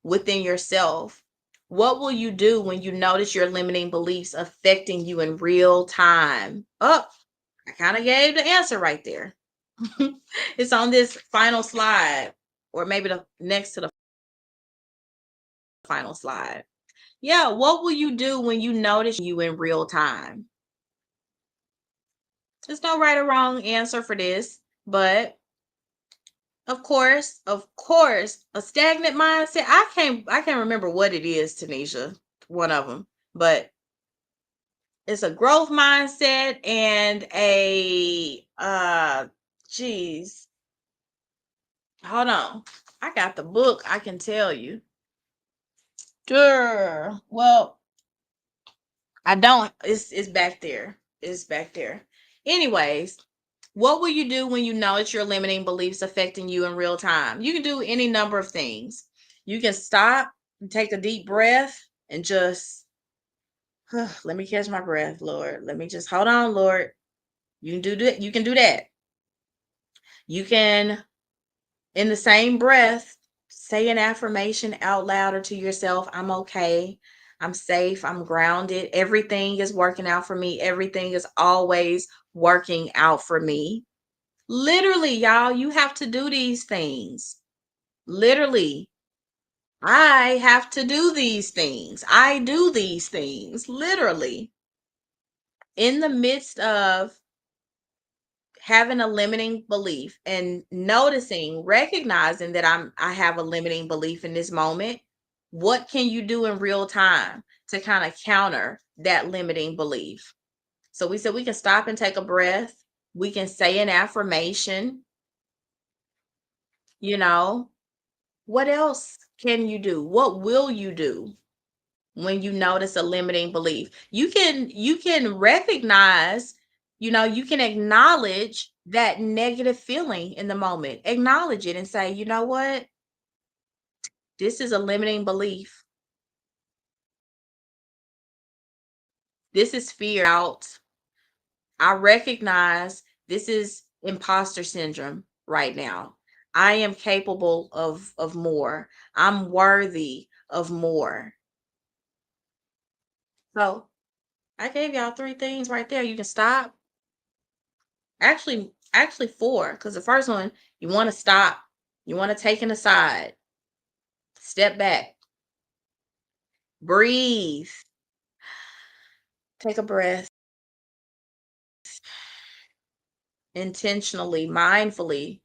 within yourself. What will you do when you notice your limiting beliefs affecting you in real time? Oh, I kind of gave the answer right there. It's on this final slide, or maybe the next to the final slide. Yeah, what will you do when you notice you in real time? There's no right or wrong answer for this, but of course, a stagnant mindset. I can't remember what it is, Tanisha, one of them, but it's a growth mindset and a geez, hold on. I got the book, I can tell you. Sure. Well, I don't. It's back there. It's back there. Anyways, what will you do when you notice your limiting beliefs affecting you in real time? You can do any number of things. You can stop and take a deep breath and just Let me catch my breath, Lord. Let me just hold on, Lord. You can do that. You can do that. You can, in the same breath, say an affirmation out loud or to yourself. I'm okay. I'm safe. I'm grounded. Everything is working out for me. Everything is always working out for me. Literally, y'all, you have to do these things. Literally, I have to do these things. I do these things, literally. In the midst of having a limiting belief and noticing, recognizing that I have a limiting belief in this moment, what can you do in real time to kind of counter that limiting belief? So we said we can stop and take a breath. We can say an affirmation, you know. What else can you do? What will you do when you notice a limiting belief? You can recognize, you can acknowledge that negative feeling in the moment. Acknowledge it and say, you know what? This is a limiting belief. This is fear out. I recognize this is imposter syndrome right now. I am capable of more. I'm worthy of more. So I gave y'all 3 things right there. You can stop. Actually 4, because the first one, you want to stop. You want to take an aside. Step back. Breathe. Take a breath. Intentionally, mindfully.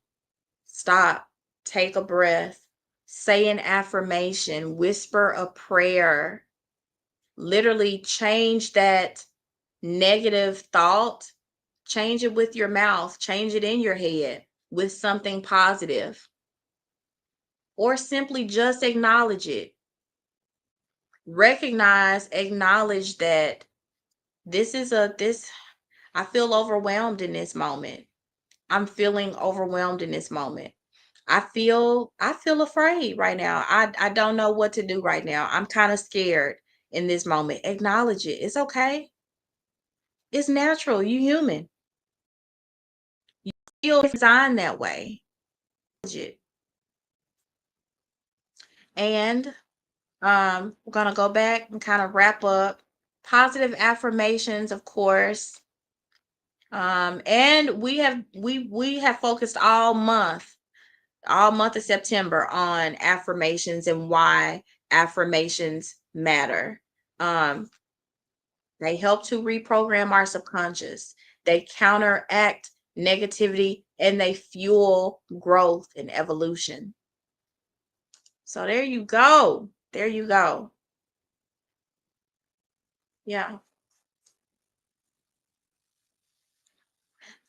Stop. Take a breath. Say an affirmation. Whisper a prayer. Literally change that negative thought. Change it with your mouth. Change it in your head with something positive. Or simply just acknowledge it. Acknowledge that this I feel overwhelmed in this moment. I'm feeling overwhelmed in this moment. I feel afraid right now. I don't know what to do right now. I'm kind of scared in this moment. Acknowledge it. It's okay. It's natural. You human. You feel designed that way. And we're gonna go back and kind of wrap up. Positive affirmations, of course. And we have focused all month of September on affirmations and why affirmations matter. Um, they help to reprogram our subconscious. They counteract negativity and they fuel growth and evolution. So there you go. There you go. Yeah.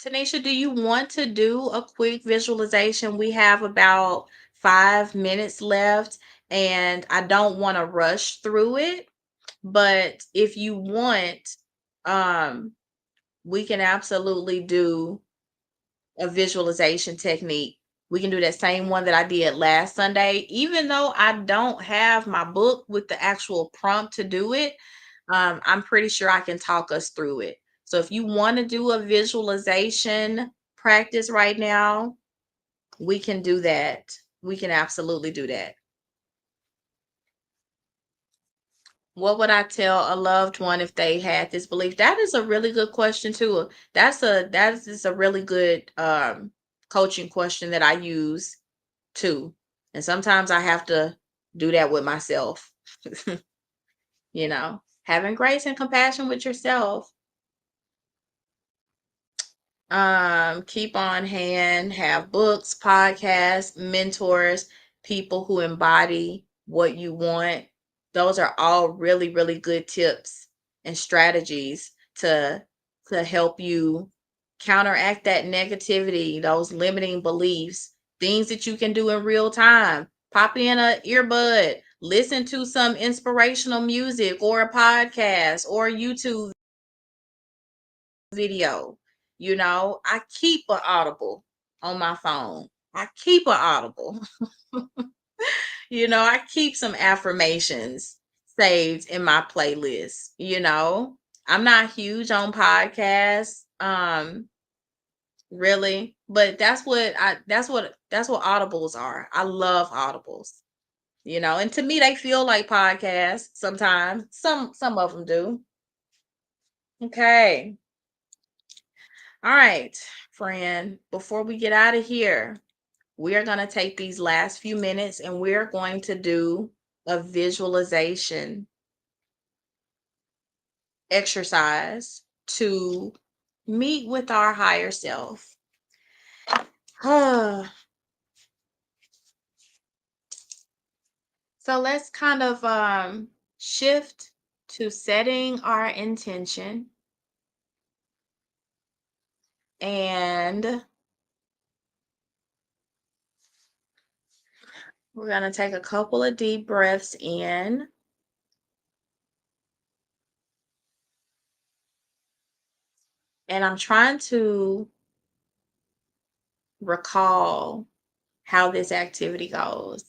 Tanisha, do you want to do a quick visualization? We have about 5 minutes left, and I don't want to rush through it. But if you want, um, we can absolutely do a visualization technique. We can do that same one that I did last Sunday. Even though I don't have my book with the actual prompt to do it, I'm pretty sure I can talk us through it. So if you want to do a visualization practice right now, we can do that. We can absolutely do that. What would I tell a loved one if they had this belief? That is a really good question too. That is a really good coaching question that I use too. And sometimes I have to do that with myself. Having grace and compassion with yourself. Keep on hand, have books, podcasts, mentors, people who embody what you want. Those are all really, really good tips and strategies to help you counteract that negativity, those limiting beliefs, things that you can do in real time. Pop in a earbud, listen to some inspirational music or a podcast or YouTube video. I keep an Audible on my phone. I keep an Audible. I keep some affirmations. saved in my playlist, you know? I'm not huge on podcasts, really, but that's what audibles are. I love audibles, you know, and to me they feel like podcasts sometimes. Some of them do. Okay. All right, friend, before we get out of here, we are going to take these last few minutes and we're going to do a visualization exercise to meet with our higher self. So let's kind of shift to setting our intention, and we're going to take a couple of deep breaths in. And I'm trying to recall how this activity goes.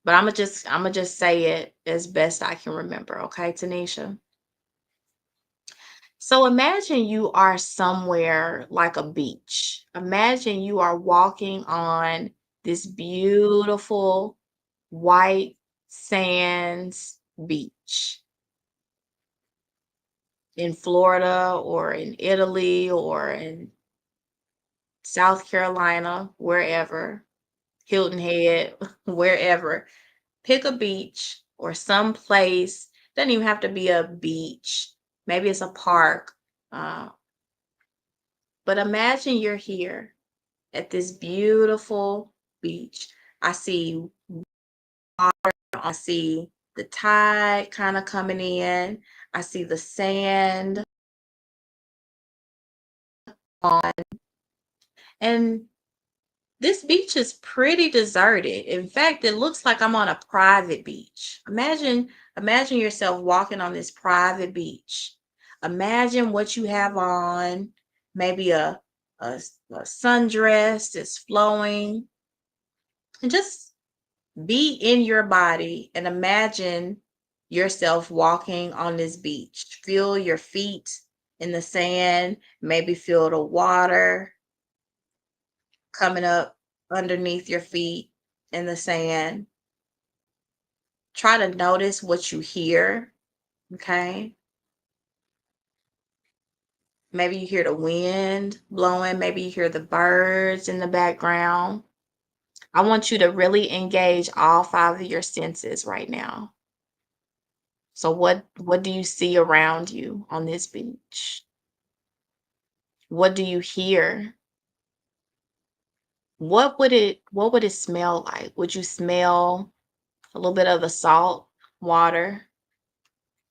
But I'm gonna just say it as best I can remember, okay, Tanisha? So imagine you are somewhere like a beach. Imagine you are walking on this beautiful white sands beach in Florida or in Italy or in South Carolina, wherever, Hilton Head, wherever. Pick a beach or some place. Doesn't even have to be a beach. Maybe it's a park. Uh, but imagine you're here at this beautiful beach. I see water. I see the tide kind of coming in. I see the sand on. And this beach is pretty deserted. In fact, it looks like I'm on a private beach. Imagine yourself walking on this private beach. Imagine what you have on, maybe a sundress that's flowing, and just be in your body and imagine yourself walking on this beach. Feel your feet in the sand, maybe feel the water coming up underneath your feet in the sand. Try to notice what you hear, okay? Maybe you hear the wind blowing, maybe you hear the birds in the background. I want you to really engage all five of your senses right now. So what do you see around you on this beach? What do you hear? What would it smell like? Would you smell a little bit of the salt water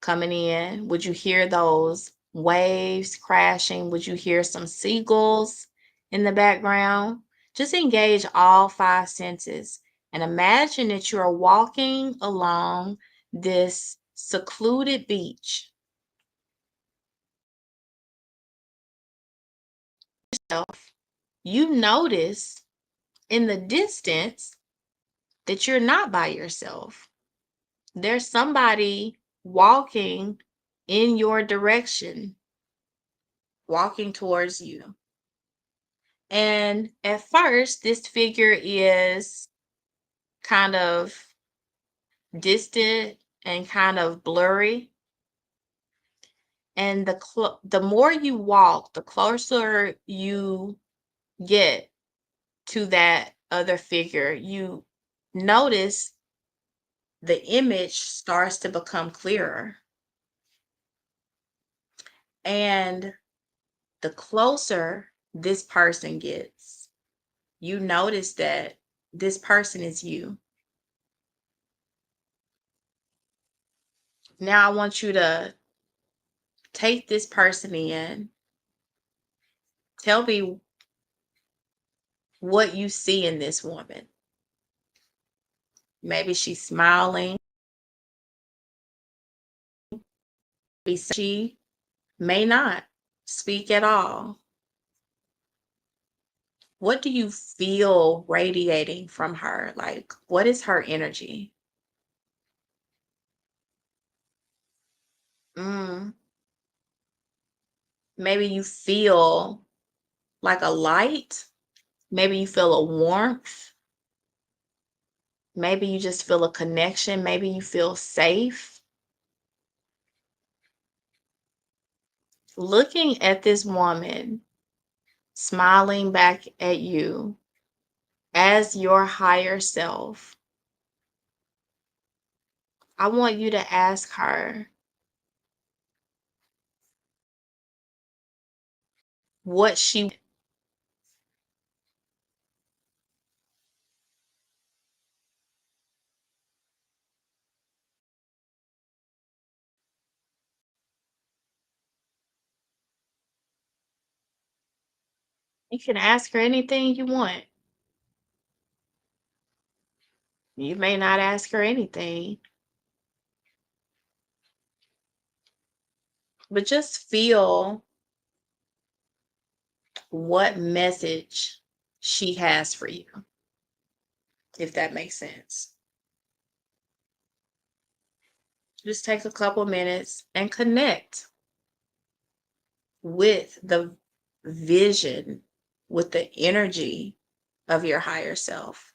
coming in? Would you hear those waves crashing? Would you hear some seagulls in the background? Just engage all five senses and imagine that you are walking along this secluded beach. You notice in the distance that you're not by yourself. There's somebody walking in your direction, walking towards you. And at first, this figure is kind of distant and kind of blurry. And the more you walk, the closer you get to that other figure, you notice the image starts to become clearer. And the closer this person gets, you notice that this person is you. Now I want you to take this person in. Tell me what you see in this woman. Maybe she's smiling. Maybe she may not speak at all. What do you feel radiating from her? Like, what is her energy? Mm. Maybe you feel like a light. Maybe you feel a warmth. Maybe you just feel a connection. Maybe you feel safe. Looking at this woman smiling back at you as your higher self, I want you to ask her what she. You can ask her anything you want. You may not ask her anything, but just feel what message she has for you, if that makes sense. Just take a couple minutes and connect with the vision, with the energy of your higher self.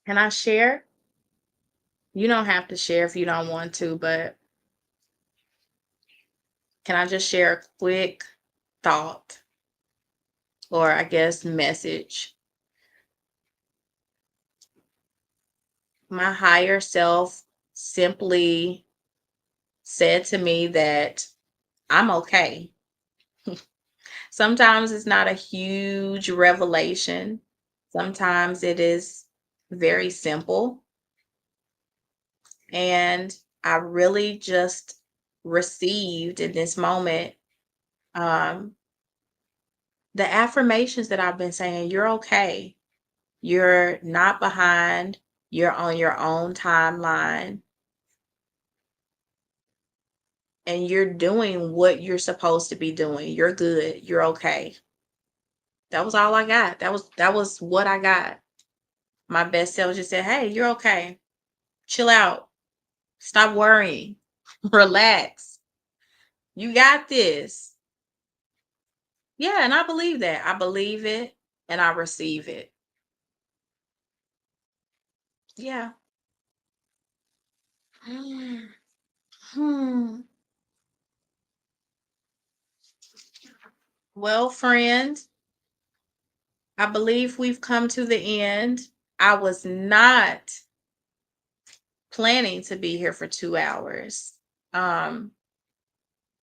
Can I share? You don't have to share if you don't want to, but can I just share a quick thought, or I guess message? My higher self simply said to me that I'm okay. Sometimes it's not a huge revelation. Sometimes it is very simple. And I really just received in this moment um, the affirmations that I've been saying. You're okay. You're not behind. You're on your own timeline. And you're doing what you're supposed to be doing. You're good. You're okay. That was all I got. That was what I got. My best self just said, "Hey, you're okay. Chill out. Stop worrying. Relax. You got this." Yeah, and I believe that. I believe it and I receive it. Yeah. Hmm. Well, friend, I believe we've come to the end. I was not planning to be here for 2 hours. Um,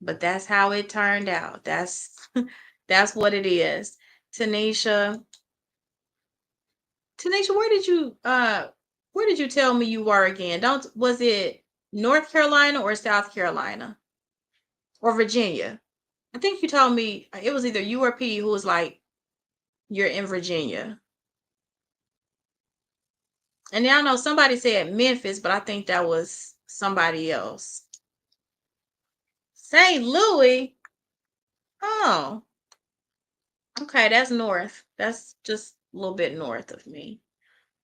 but that's how it turned out. That's that's what it is. Tanisha, Tanisha, where did you tell me you were again? Don't Was it North Carolina or South Carolina or Virginia? I think you told me it was either you or P who was like, you're in Virginia. And now I know somebody said Memphis, but I think that was somebody else. St. Louis. Oh, okay, that's north. That's just a little bit north of me.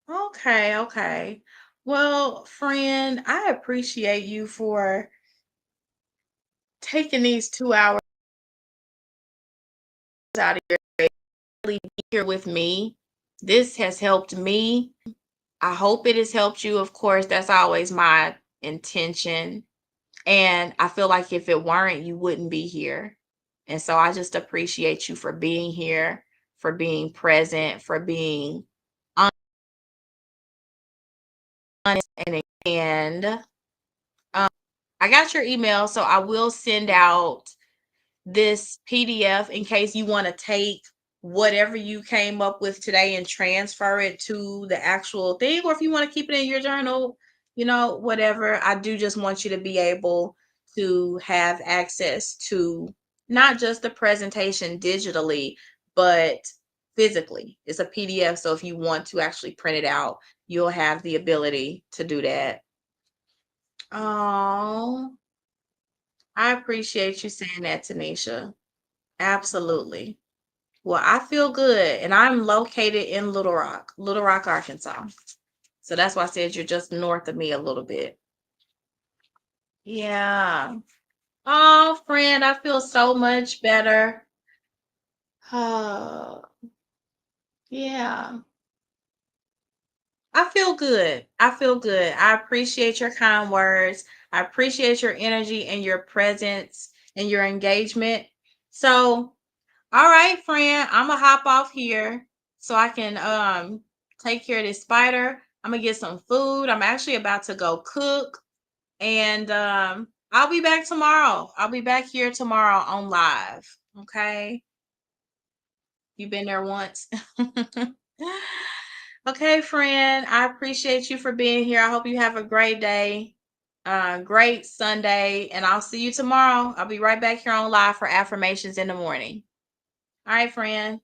Okay, okay. Well, friend, I appreciate you for taking these 2 hours out of your day to really be here with me. This has helped me. I hope it has helped you. Of course, that's always my intention. And I feel like if it weren't, you wouldn't be here. And so I just appreciate you for being here, for being present, for being honest. And um, I got your email, so I will send out this PDF in case you want to take whatever you came up with today and transfer it to the actual thing, or if you want to keep it in your journal, whatever. I do just want you to be able to have access to not just the presentation digitally, but physically. It's a PDF. So if you want to actually print it out, you'll have the ability to do that. Oh, I appreciate you saying that, Tanisha. Absolutely. Well, I feel good, and I'm located in Little Rock, Arkansas. So that's why I said you're just north of me a little bit. Yeah. Oh, friend, I feel so much better. Oh, yeah. I feel good. I feel good. I appreciate your kind words. I appreciate your energy and your presence and your engagement. So, all right, friend, I'm gonna hop off here so I can take care of this spider. I'm gonna get some food. I'm actually about to go cook, and I'll be back tomorrow. I'll be back here tomorrow on live. Okay. You've been there once. Okay, friend. I appreciate you for being here. I hope you have a great day, great Sunday, and I'll see you tomorrow. I'll be right back here on live for affirmations in the morning. All right, friend.